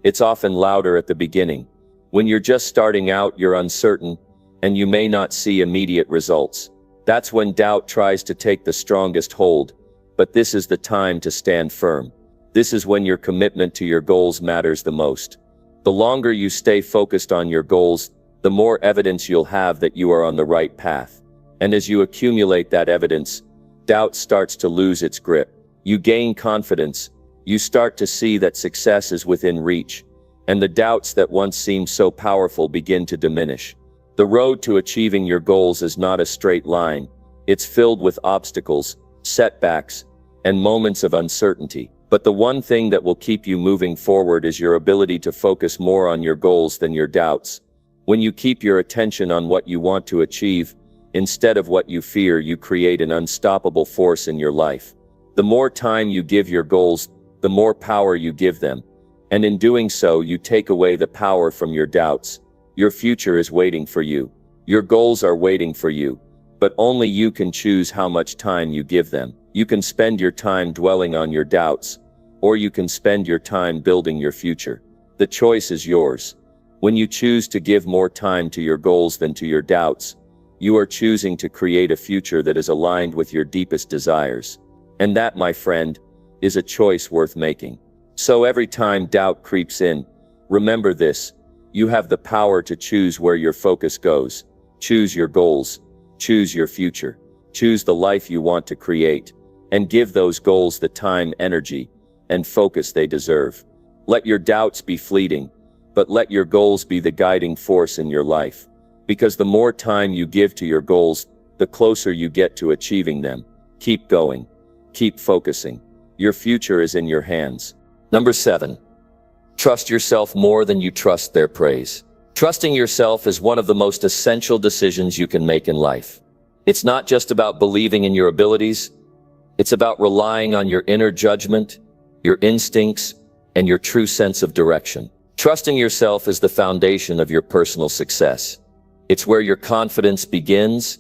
It's often louder at the beginning. When you're just starting out, you're uncertain, and you may not see immediate results. That's when doubt tries to take the strongest hold. But this is the time to stand firm. This is when your commitment to your goals matters the most. The longer you stay focused on your goals, the more evidence you'll have that you are on the right path. And as you accumulate that evidence, doubt starts to lose its grip. You gain confidence. You start to see that success is within reach, and the doubts that once seemed so powerful begin to diminish. The road to achieving your goals is not a straight line. It's filled with obstacles, setbacks, and moments of uncertainty. But the one thing that will keep you moving forward is your ability to focus more on your goals than your doubts. When you keep your attention on what you want to achieve, instead of what you fear, you create an unstoppable force in your life. The more time you give your goals, the more power you give them. And in doing so, you take away the power from your doubts. Your future is waiting for you. Your goals are waiting for you. But only you can choose how much time you give them. You can spend your time dwelling on your doubts, or you can spend your time building your future. The choice is yours. When you choose to give more time to your goals than to your doubts, you are choosing to create a future that is aligned with your deepest desires. And that, my friend, is a choice worth making. So every time doubt creeps in, remember this: you have the power to choose where your focus goes. Choose your goals. Choose your future. Choose the life you want to create. And give those goals the time, energy, and focus they deserve. Let your doubts be fleeting, but let your goals be the guiding force in your life. Because the more time you give to your goals, the closer you get to achieving them. Keep going. Keep focusing. Your future is in your hands. Number 7. Trust yourself more than you trust their praise. Trusting yourself is one of the most essential decisions you can make in life. It's not just about believing in your abilities. It's about relying on your inner judgment, your instincts, and your true sense of direction. Trusting yourself is the foundation of your personal success. It's where your confidence begins,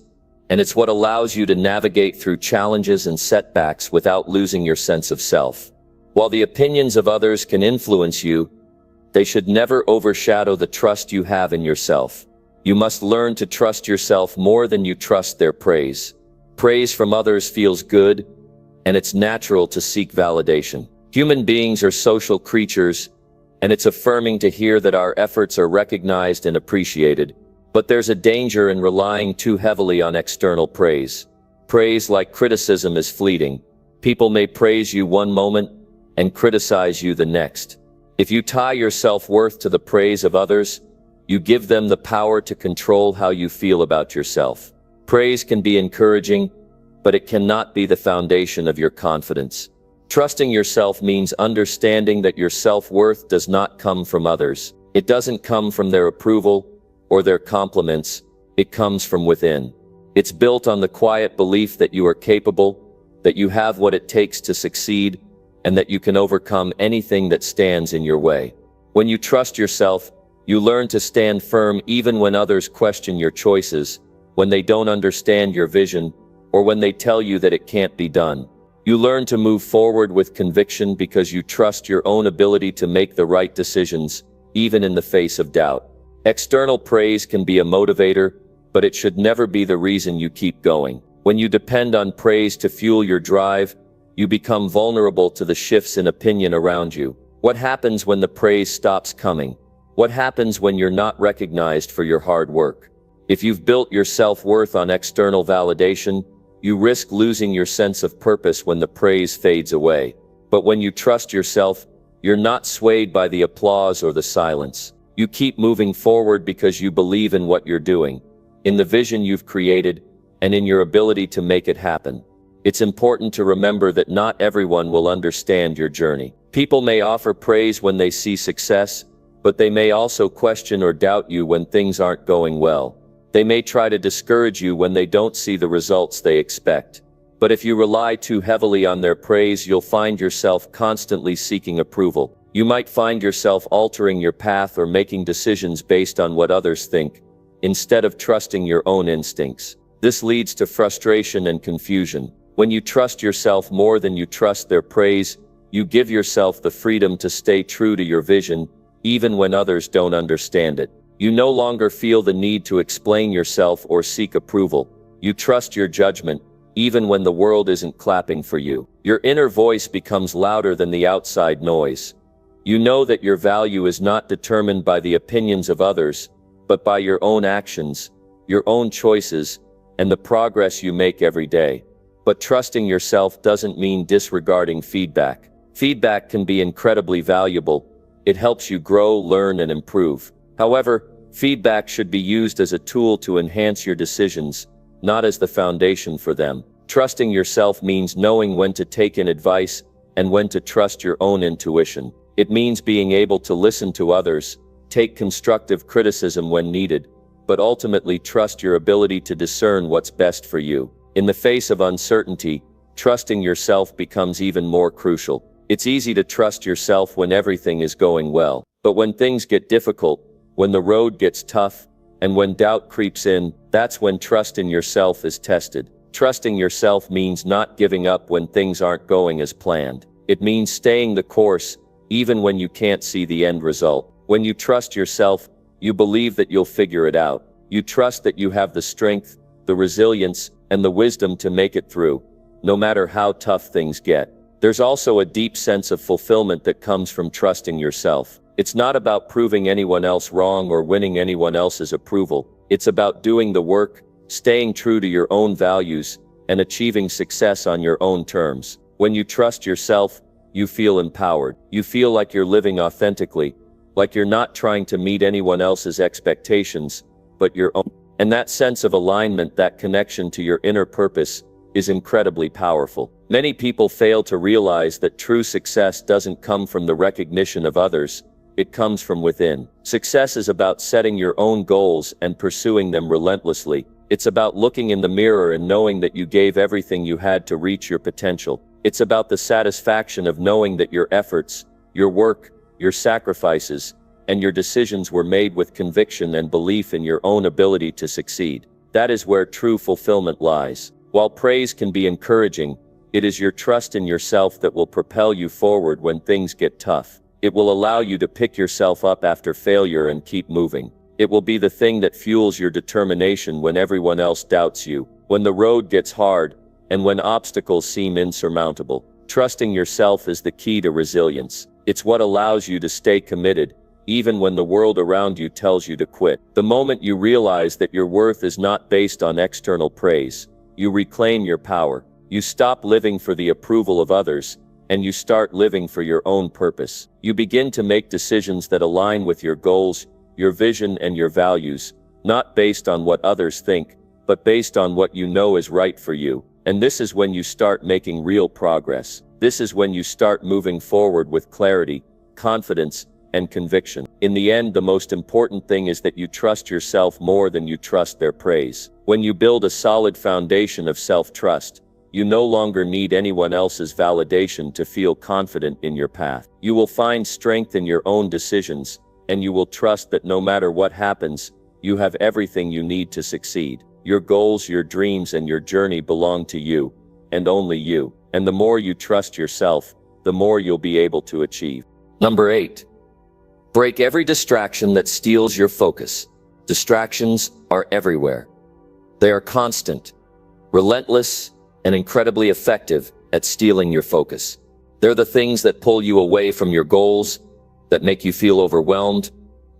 and it's what allows you to navigate through challenges and setbacks without losing your sense of self. While the opinions of others can influence you, they should never overshadow the trust you have in yourself. You must learn to trust yourself more than you trust their praise. Praise from others feels good, and it's natural to seek validation. Human beings are social creatures, and it's affirming to hear that our efforts are recognized and appreciated. But there's a danger in relying too heavily on external praise. Praise, like criticism, is fleeting. People may praise you one moment and criticize you the next. If you tie your self-worth to the praise of others, you give them the power to control how you feel about yourself. Praise can be encouraging, but it cannot be the foundation of your confidence. Trusting yourself means understanding that your self-worth does not come from others. It doesn't come from their approval or their compliments. It comes from within. It's built on the quiet belief that you are capable, that you have what it takes to succeed, and that you can overcome anything that stands in your way. When you trust yourself, you learn to stand firm even when others question your choices, when they don't understand your vision, or when they tell you that it can't be done. You learn to move forward with conviction because you trust your own ability to make the right decisions, even in the face of doubt. External praise can be a motivator, but it should never be the reason you keep going. When you depend on praise to fuel your drive, You become vulnerable to the shifts in opinion around you. What happens when the praise stops coming? What happens when you're not recognized for your hard work? If you've built your self-worth on external validation, you risk losing your sense of purpose when the praise fades away. But when you trust yourself, you're not swayed by the applause or the silence. You keep moving forward because you believe in what you're doing, in the vision you've created, and in your ability to make it happen. It's important to remember that not everyone will understand your journey. People may offer praise when they see success, but they may also question or doubt you when things aren't going well. They may try to discourage you when they don't see the results they expect. But if you rely too heavily on their praise, you'll find yourself constantly seeking approval. You might find yourself altering your path or making decisions based on what others think, instead of trusting your own instincts. This leads to frustration and confusion. When you trust yourself more than you trust their praise, you give yourself the freedom to stay true to your vision, even when others don't understand it. You no longer feel the need to explain yourself or seek approval. You trust your judgment, even when the world isn't clapping for you. Your inner voice becomes louder than the outside noise. You know that your value is not determined by the opinions of others, but by your own actions, your own choices, and the progress you make every day. But trusting yourself doesn't mean disregarding feedback. Feedback can be incredibly valuable. It helps you grow, learn, and improve. However, feedback should be used as a tool to enhance your decisions, not as the foundation for them. Trusting yourself means knowing when to take in advice and when to trust your own intuition. It means being able to listen to others, take constructive criticism when needed, but ultimately trust your ability to discern what's best for you. In the face of uncertainty, trusting yourself becomes even more crucial. It's easy to trust yourself when everything is going well. But when things get difficult, when the road gets tough, and when doubt creeps in, that's when trust in yourself is tested. Trusting yourself means not giving up when things aren't going as planned. It means staying the course, even when you can't see the end result. When you trust yourself, you believe that you'll figure it out. You trust that you have the strength, the resilience, and the wisdom to make it through, no matter how tough things get. There's also a deep sense of fulfillment that comes from trusting yourself. It's not about proving anyone else wrong or winning anyone else's approval. It's about doing the work, staying true to your own values, and achieving success on your own terms. When you trust yourself, you feel empowered. You feel like you're living authentically, like you're not trying to meet anyone else's expectations, but your own. And that sense of alignment, that connection to your inner purpose, is incredibly powerful. Many people fail to realize that true success doesn't come from the recognition of others. It comes from within. Success is about setting your own goals and pursuing them relentlessly. It's about looking in the mirror and knowing that you gave everything you had to reach your potential. It's about the satisfaction of knowing that your efforts, your work, your sacrifices, and your decisions were made with conviction and belief in your own ability to succeed. That is where true fulfillment lies. While praise can be encouraging, it is your trust in yourself that will propel you forward when things get tough. It will allow you to pick yourself up after failure and keep moving. It will be the thing that fuels your determination when everyone else doubts you, when the road gets hard, and when obstacles seem insurmountable. Trusting yourself is the key to resilience. It's what allows you to stay committed, even when the world around you tells you to quit. The moment you realize that your worth is not based on external praise, you reclaim your power. You stop living for the approval of others, and you start living for your own purpose. You begin to make decisions that align with your goals, your vision, and your values, not based on what others think, but based on what you know is right for you. And this is when you start making real progress. This is when you start moving forward with clarity, confidence, and conviction. In the end, the most important thing is that you trust yourself more than you trust their praise. When you build a solid foundation of self-trust, you no longer need anyone else's validation to feel confident in your path. You will find strength in your own decisions, and you will trust that no matter what happens, you have everything you need to succeed. Your goals, your dreams, and your journey belong to you, and only you. And the more you trust yourself, the more you'll be able to achieve. Number 8. Break every distraction that steals your focus. Distractions are everywhere. They are constant, relentless, and incredibly effective at stealing your focus. They're the things that pull you away from your goals, that make you feel overwhelmed,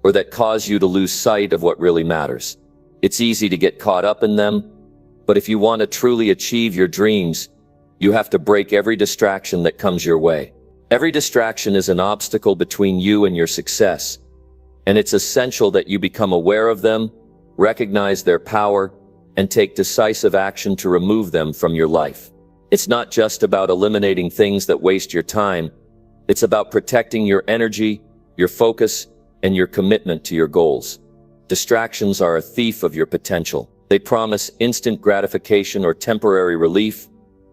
or that cause you to lose sight of what really matters. It's easy to get caught up in them, but if you want to truly achieve your dreams, you have to break every distraction that comes your way. Every distraction is an obstacle between you and your success, and it's essential that you become aware of them, recognize their power, and take decisive action to remove them from your life. It's not just about eliminating things that waste your time. It's about protecting your energy, your focus, and your commitment to your goals. Distractions are a thief of your potential. They promise instant gratification or temporary relief,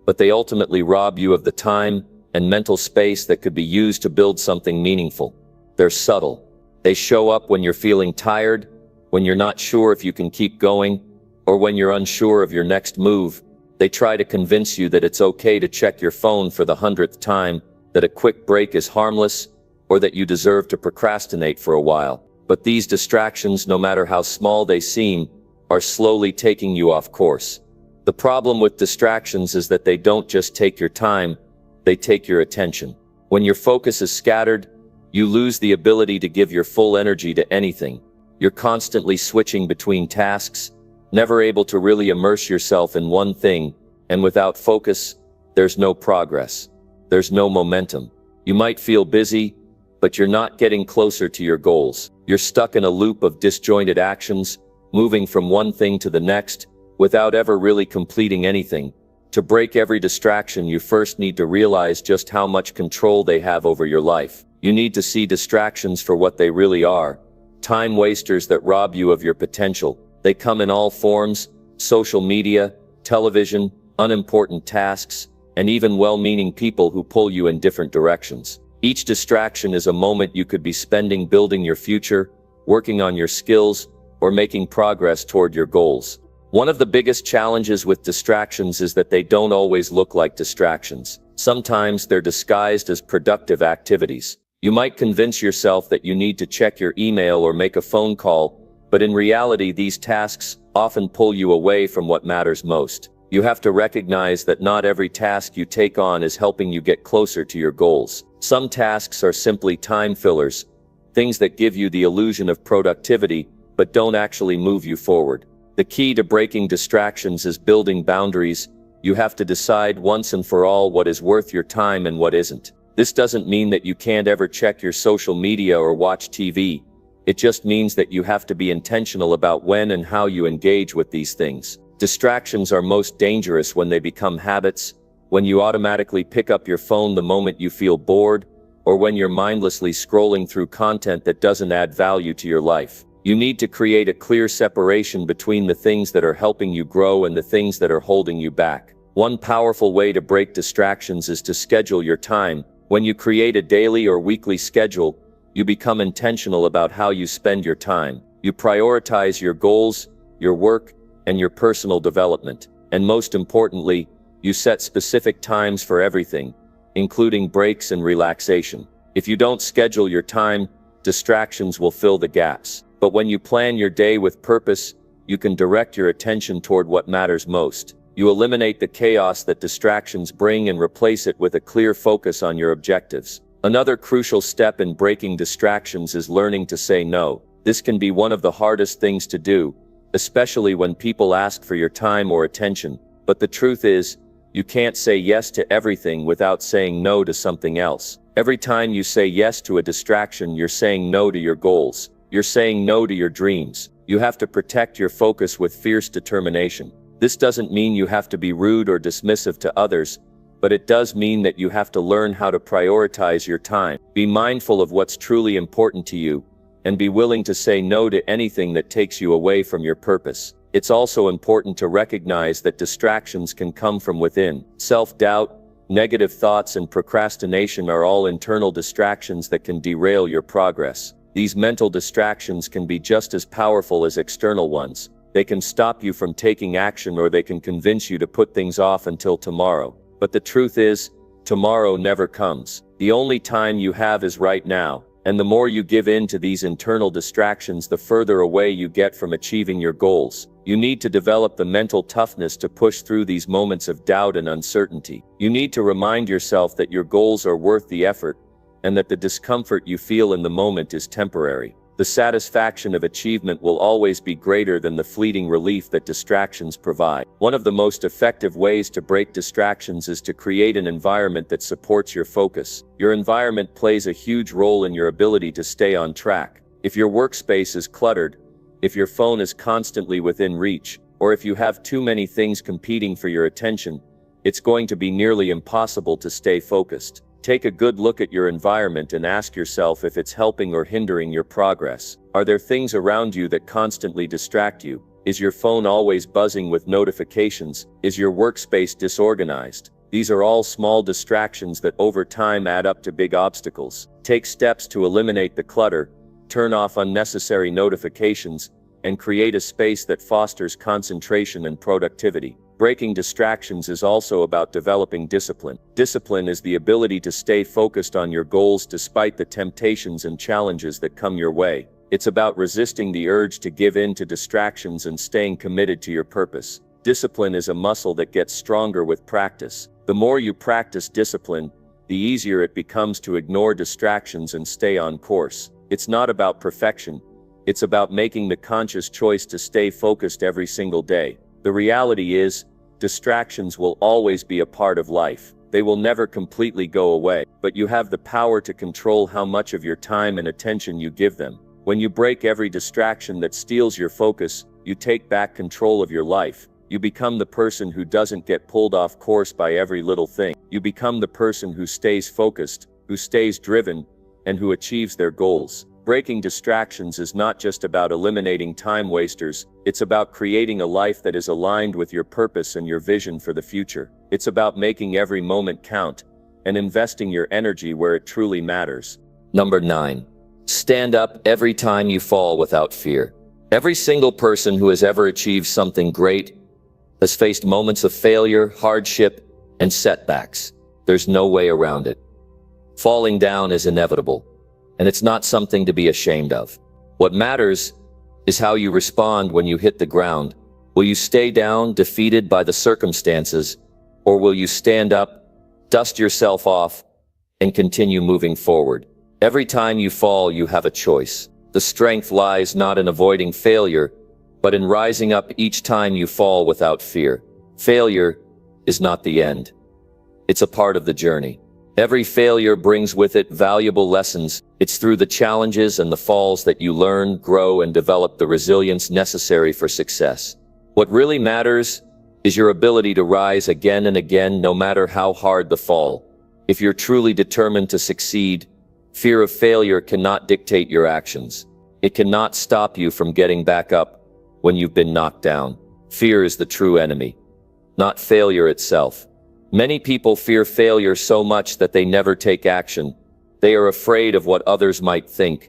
but they ultimately rob you of the time and mental space that could be used to build something meaningful. They're subtle. They show up when you're feeling tired, when you're not sure if you can keep going, or when you're unsure of your next move. They try to convince you that it's okay to check your phone for the 100th time, that a quick break is harmless, or that you deserve to procrastinate for a while. But these distractions, no matter how small they seem, are slowly taking you off course. The problem with distractions is that they don't just take your time, they take your attention. When your focus is scattered, you lose the ability to give your full energy to anything. You're constantly switching between tasks, never able to really immerse yourself in one thing, and without focus, there's no progress. There's no momentum. You might feel busy, but you're not getting closer to your goals. You're stuck in a loop of disjointed actions, moving from one thing to the next, without ever really completing anything. To break every distraction, you first need to realize just how much control they have over your life. You need to see distractions for what they really are: time wasters that rob you of your potential. They come in all forms: social media, television, unimportant tasks, and even well-meaning people who pull you in different directions. Each distraction is a moment you could be spending building your future, working on your skills, or making progress toward your goals. One of the biggest challenges with distractions is that they don't always look like distractions. Sometimes they're disguised as productive activities. You might convince yourself that you need to check your email or make a phone call, but in reality, these tasks often pull you away from what matters most. You have to recognize that not every task you take on is helping you get closer to your goals. Some tasks are simply time fillers, things that give you the illusion of productivity, but don't actually move you forward. The key to breaking distractions is building boundaries. You have to decide once and for all what is worth your time and what isn't. This doesn't mean that you can't ever check your social media or watch TV. It just means that you have to be intentional about when and how you engage with these things. Distractions are most dangerous when they become habits, when you automatically pick up your phone the moment you feel bored, or when you're mindlessly scrolling through content that doesn't add value to your life. You need to create a clear separation between the things that are helping you grow and the things that are holding you back. One powerful way to break distractions is to schedule your time. When you create a daily or weekly schedule, you become intentional about how you spend your time. You prioritize your goals, your work, and your personal development. And most importantly, you set specific times for everything, including breaks and relaxation. If you don't schedule your time, distractions will fill the gaps. But when you plan your day with purpose, you can direct your attention toward what matters most. You eliminate the chaos that distractions bring and replace it with a clear focus on your objectives. Another crucial step in breaking distractions is learning to say no. This can be one of the hardest things to do, especially when people ask for your time or attention. But the truth is, you can't say yes to everything without saying no to something else. Every time you say yes to a distraction, you're saying no to your goals. You're saying no to your dreams. You have to protect your focus with fierce determination. This doesn't mean you have to be rude or dismissive to others, but it does mean that you have to learn how to prioritize your time. Be mindful of what's truly important to you, and be willing to say no to anything that takes you away from your purpose. It's also important to recognize that distractions can come from within. Self-doubt, negative thoughts, and procrastination are all internal distractions that can derail your progress. These mental distractions can be just as powerful as external ones. They can stop you from taking action, or they can convince you to put things off until tomorrow. But the truth is, tomorrow never comes. The only time you have is right now. And the more you give in to these internal distractions, the further away you get from achieving your goals. You need to develop the mental toughness to push through these moments of doubt and uncertainty. You need to remind yourself that your goals are worth the effort, and that the discomfort you feel in the moment is temporary. The satisfaction of achievement will always be greater than the fleeting relief that distractions provide. One of the most effective ways to break distractions is to create an environment that supports your focus. Your environment plays a huge role in your ability to stay on track. If your workspace is cluttered, if your phone is constantly within reach, or if you have too many things competing for your attention, it's going to be nearly impossible to stay focused. Take a good look at your environment and ask yourself if it's helping or hindering your progress. Are there things around you that constantly distract you? Is your phone always buzzing with notifications? Is your workspace disorganized? These are all small distractions that over time add up to big obstacles. Take steps to eliminate the clutter, turn off unnecessary notifications, and create a space that fosters concentration and productivity. Breaking distractions is also about developing discipline. Discipline is the ability to stay focused on your goals despite the temptations and challenges that come your way. It's about resisting the urge to give in to distractions and staying committed to your purpose. Discipline is a muscle that gets stronger with practice. The more you practice discipline, the easier it becomes to ignore distractions and stay on course. It's not about perfection. It's about making the conscious choice to stay focused every single day. The reality is, distractions will always be a part of life. They will never completely go away, but you have the power to control how much of your time and attention you give them. When you break every distraction that steals your focus, you take back control of your life. You become the person who doesn't get pulled off course by every little thing. You become the person who stays focused, who stays driven, and who achieves their goals. Breaking distractions is not just about eliminating time wasters, it's about creating a life that is aligned with your purpose and your vision for the future. It's about making every moment count, and investing your energy where it truly matters. Number 9. Stand up every time you fall without fear. Every single person who has ever achieved something great has faced moments of failure, hardship, and setbacks. There's no way around it. Falling down is inevitable, and it's not something to be ashamed of. What matters is how you respond when you hit the ground. Will you stay down, defeated by the circumstances, or will you stand up, dust yourself off, and continue moving forward? Every time you fall, you have a choice. The strength lies not in avoiding failure, but in rising up each time you fall without fear. Failure is not the end. It's a part of the journey. Every failure brings with it valuable lessons. It's through the challenges and the falls that you learn, grow, and develop the resilience necessary for success. What really matters is your ability to rise again and again, no matter how hard the fall. If you're truly determined to succeed, fear of failure cannot dictate your actions. It cannot stop you from getting back up when you've been knocked down. Fear is the true enemy, not failure itself. Many people fear failure so much that they never take action. They are afraid of what others might think,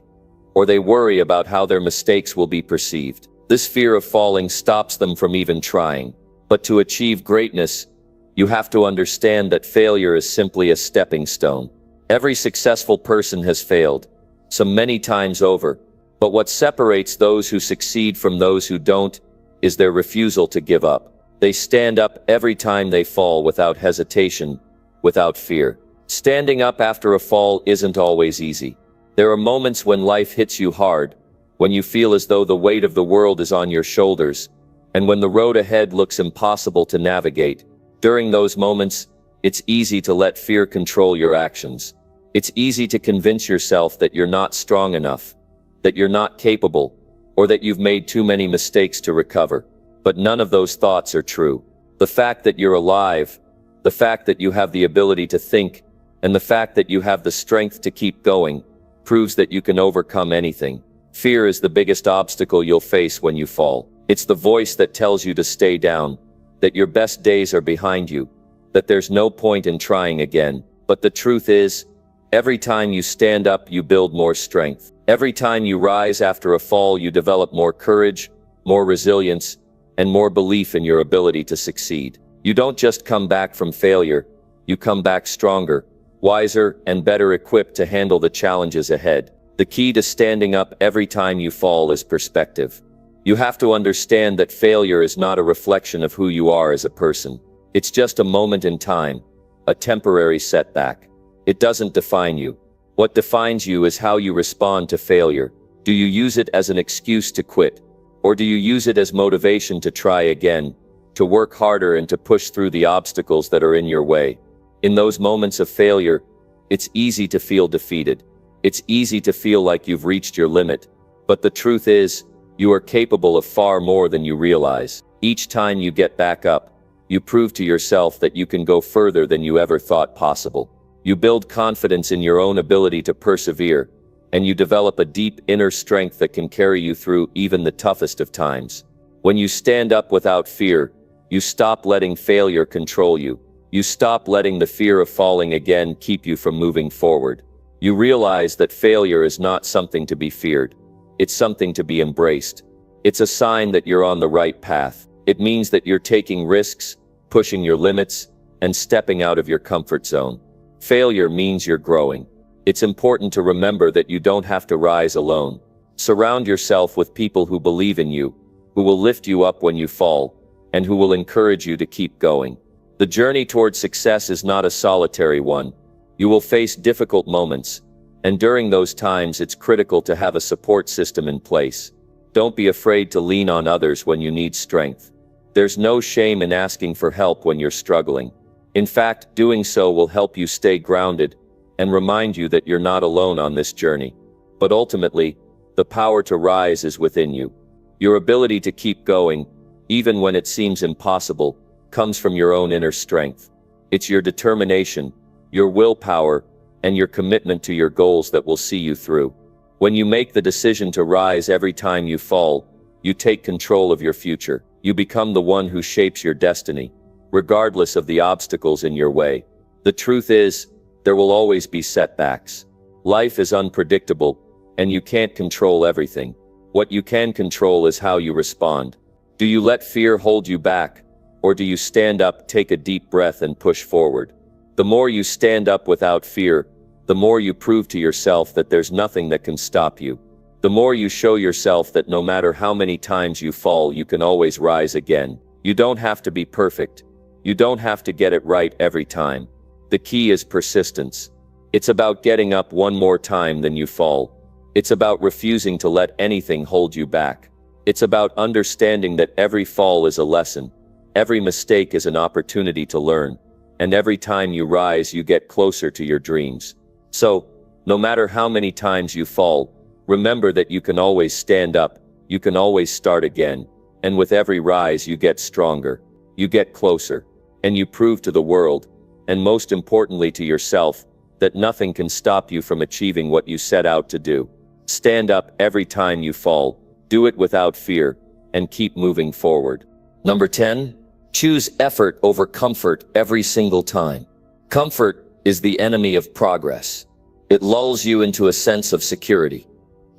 or they worry about how their mistakes will be perceived. This fear of falling stops them from even trying. But to achieve greatness, you have to understand that failure is simply a stepping stone. Every successful person has failed, some many times over. But what separates those who succeed from those who don't is their refusal to give up. They stand up every time they fall without hesitation, without fear. Standing up after a fall isn't always easy. There are moments when life hits you hard, when you feel as though the weight of the world is on your shoulders, and when the road ahead looks impossible to navigate. During those moments, it's easy to let fear control your actions. It's easy to convince yourself that you're not strong enough, that you're not capable, or that you've made too many mistakes to recover. But none of those thoughts are true. The fact that you're alive, the fact that you have the ability to think, and the fact that you have the strength to keep going, proves that you can overcome anything. Fear is the biggest obstacle you'll face when you fall. It's the voice that tells you to stay down, that your best days are behind you, that there's no point in trying again. But the truth is, every time you stand up, you build more strength. Every time you rise after a fall, you develop more courage, more resilience, and more belief in your ability to succeed. You don't just come back from failure, you come back stronger, wiser, and better equipped to handle the challenges ahead. The key to standing up every time you fall is perspective. You have to understand that failure is not a reflection of who you are as a person. It's just a moment in time, a temporary setback. It doesn't define you. What defines you is how you respond to failure. Do you use it as an excuse to quit? Or do you use it as motivation to try again, to work harder and to push through the obstacles that are in your way? In those moments of failure, it's easy to feel defeated. It's easy to feel like you've reached your limit. But the truth is, you are capable of far more than you realize. Each time you get back up, you prove to yourself that you can go further than you ever thought possible. You build confidence in your own ability to persevere, and you develop a deep inner strength that can carry you through even the toughest of times. When you stand up without fear, you stop letting failure control you. You stop letting the fear of falling again keep you from moving forward. You realize that failure is not something to be feared. It's something to be embraced. It's a sign that you're on the right path. It means that you're taking risks, pushing your limits, and stepping out of your comfort zone. Failure means you're growing. It's important to remember that you don't have to rise alone. Surround yourself with people who believe in you, who will lift you up when you fall, and who will encourage you to keep going. The journey towards success is not a solitary one. You will face difficult moments, and during those times it's critical to have a support system in place. Don't be afraid to lean on others when you need strength. There's no shame in asking for help when you're struggling. In fact, doing so will help you stay grounded and remind you that you're not alone on this journey. But ultimately, the power to rise is within you. Your ability to keep going, even when it seems impossible, comes from your own inner strength. It's your determination, your willpower, and your commitment to your goals that will see you through. When you make the decision to rise every time you fall, you take control of your future. You become the one who shapes your destiny, regardless of the obstacles in your way. The truth is, there will always be setbacks. Life is unpredictable, and you can't control everything. What you can control is how you respond. Do you let fear hold you back, or do you stand up, take a deep breath, and push forward? The more you stand up without fear, the more you prove to yourself that there's nothing that can stop you. The more you show yourself that no matter how many times you fall, you can always rise again. You don't have to be perfect. You don't have to get it right every time. The key is persistence. It's about getting up one more time than you fall. It's about refusing to let anything hold you back. It's about understanding that every fall is a lesson. Every mistake is an opportunity to learn. And every time you rise, you get closer to your dreams. So, no matter how many times you fall, remember that you can always stand up, you can always start again, and with every rise you get stronger, you get closer, and you prove to the world, and most importantly to yourself, that nothing can stop you from achieving what you set out to do. Stand up every time you fall, do it without fear, and keep moving forward. Number 10, choose effort over comfort every single time. Comfort is the enemy of progress. It lulls you into a sense of security,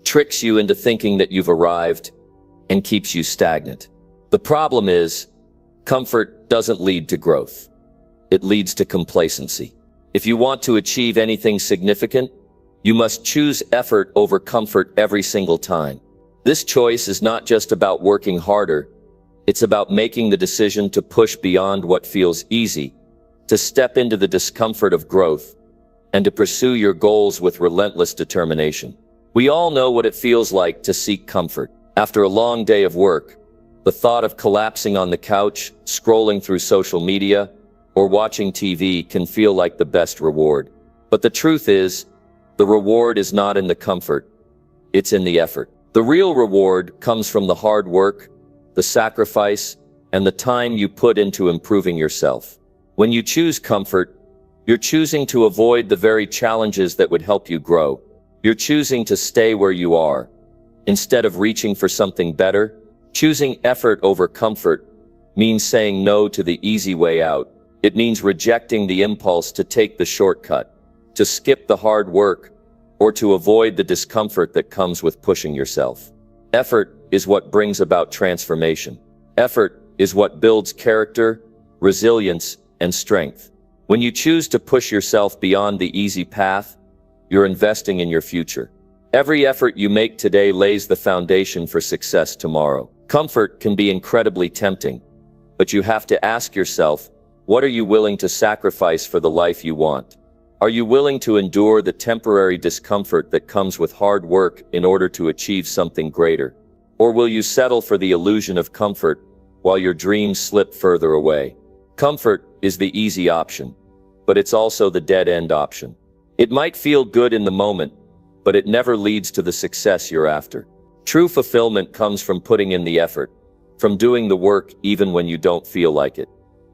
tricks you into thinking that you've arrived, and keeps you stagnant. The problem is, comfort doesn't lead to growth. It leads to complacency. If you want to achieve anything significant, you must choose effort over comfort every single time. This choice is not just about working harder, it's about making the decision to push beyond what feels easy, to step into the discomfort of growth, and to pursue your goals with relentless determination. We all know what it feels like to seek comfort. After a long day of work, the thought of collapsing on the couch, scrolling through social media, or watching TV can feel like the best reward. But the truth is, the reward is not in the comfort, it's in the effort. The real reward comes from the hard work, the sacrifice, and the time you put into improving yourself. When you choose comfort, you're choosing to avoid the very challenges that would help you grow. You're choosing to stay where you are, instead of reaching for something better. Choosing effort over comfort means saying no to the easy way out. It means rejecting the impulse to take the shortcut, to skip the hard work, or to avoid the discomfort that comes with pushing yourself. Effort is what brings about transformation. Effort is what builds character, resilience, and strength. When you choose to push yourself beyond the easy path, you're investing in your future. Every effort you make today lays the foundation for success tomorrow. Comfort can be incredibly tempting, but you have to ask yourself, what are you willing to sacrifice for the life you want? Are you willing to endure the temporary discomfort that comes with hard work in order to achieve something greater? Or will you settle for the illusion of comfort while your dreams slip further away? Comfort is the easy option, but it's also the dead-end option. It might feel good in the moment, but it never leads to the success you're after. True fulfillment comes from putting in the effort, from doing the work even when you don't feel like it,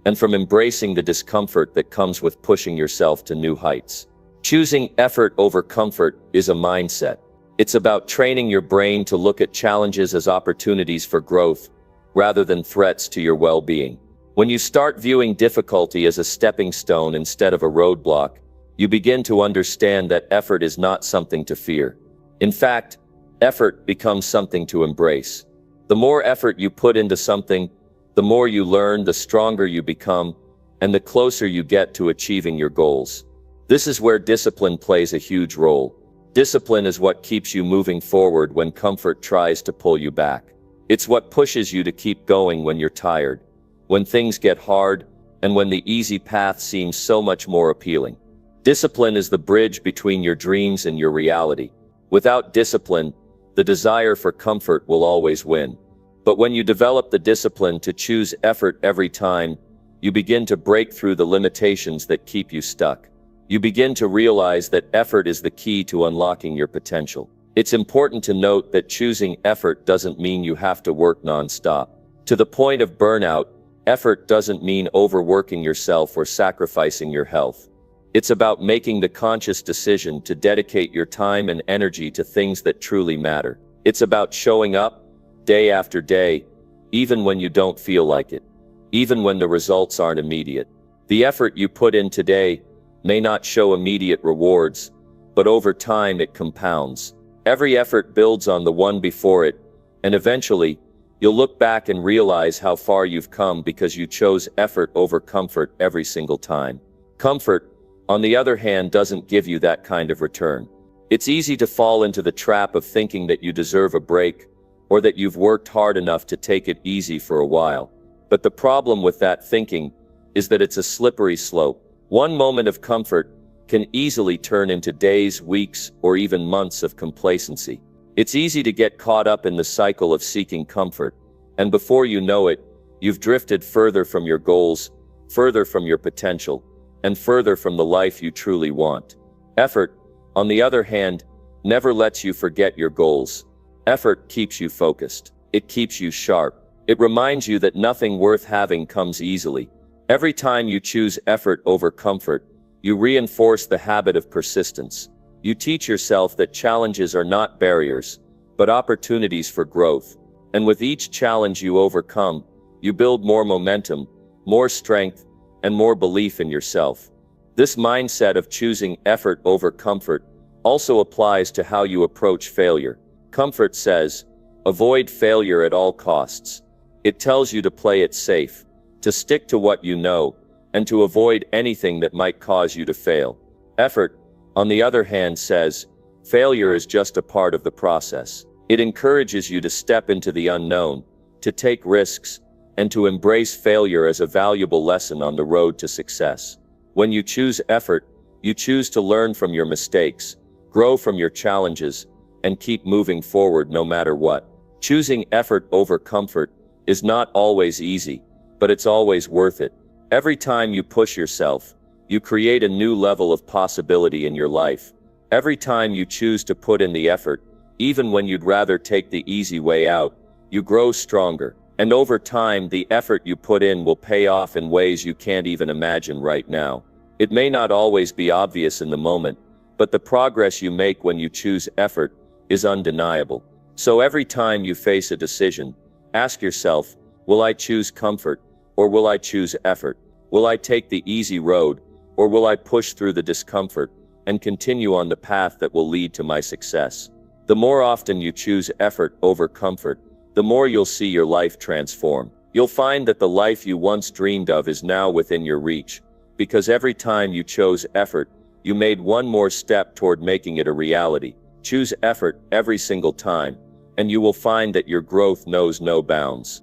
and from embracing the discomfort that comes with pushing yourself to new heights. Choosing effort over comfort is a mindset. It's about training your brain to look at challenges as opportunities for growth, rather than threats to your well-being. When you start viewing difficulty as a stepping stone instead of a roadblock, you begin to understand that effort is not something to fear. In fact, effort becomes something to embrace. The more effort you put into something, the more you learn, the stronger you become, and the closer you get to achieving your goals. This is where discipline plays a huge role. Discipline is what keeps you moving forward when comfort tries to pull you back. It's what pushes you to keep going when you're tired, when things get hard, and when the easy path seems so much more appealing. Discipline is the bridge between your dreams and your reality. Without discipline, the desire for comfort will always win. But when you develop the discipline to choose effort every time, you begin to break through the limitations that keep you stuck. You begin to realize that effort is the key to unlocking your potential. It's important to note that choosing effort doesn't mean you have to work nonstop. To the point of burnout, effort doesn't mean overworking yourself or sacrificing your health. It's about making the conscious decision to dedicate your time and energy to things that truly matter. It's about showing up, day after day, even when you don't feel like it, even when the results aren't immediate. The effort you put in today may not show immediate rewards, but over time it compounds. Every effort builds on the one before it, and eventually, you'll look back and realize how far you've come because you chose effort over comfort every single time. Comfort, on the other hand, doesn't give you that kind of return. It's easy to fall into the trap of thinking that you deserve a break, or that you've worked hard enough to take it easy for a while. But the problem with that thinking is that it's a slippery slope. One moment of comfort can easily turn into days, weeks, or even months of complacency. It's easy to get caught up in the cycle of seeking comfort, and before you know it, you've drifted further from your goals, further from your potential, and further from the life you truly want. Effort, on the other hand, never lets you forget your goals. Effort keeps you focused. It keeps you sharp. It reminds you that nothing worth having comes easily. Every time you choose effort over comfort, you reinforce the habit of persistence. You teach yourself that challenges are not barriers, but opportunities for growth. And with each challenge you overcome, you build more momentum, more strength, and more belief in yourself. This mindset of choosing effort over comfort also applies to how you approach failure. Comfort says, avoid failure at all costs. It tells you to play it safe, to stick to what you know, and to avoid anything that might cause you to fail. Effort, on the other hand, says, failure is just a part of the process. It encourages you to step into the unknown, to take risks, and to embrace failure as a valuable lesson on the road to success. When you choose effort, you choose to learn from your mistakes, grow from your challenges, and keep moving forward no matter what. Choosing effort over comfort is not always easy, but it's always worth it. Every time you push yourself, you create a new level of possibility in your life. Every time you choose to put in the effort, even when you'd rather take the easy way out, you grow stronger. And over time, the effort you put in will pay off in ways you can't even imagine right now. It may not always be obvious in the moment, but the progress you make when you choose effort is undeniable. So every time you face a decision, ask yourself, will I choose comfort, or will I choose effort? Will I take the easy road, or will I push through the discomfort and continue on the path that will lead to my success? The more often you choose effort over comfort, the more you'll see your life transform. You'll find that the life you once dreamed of is now within your reach, because every time you chose effort, you made one more step toward making it a reality. Choose effort every single time, and you will find that your growth knows no bounds.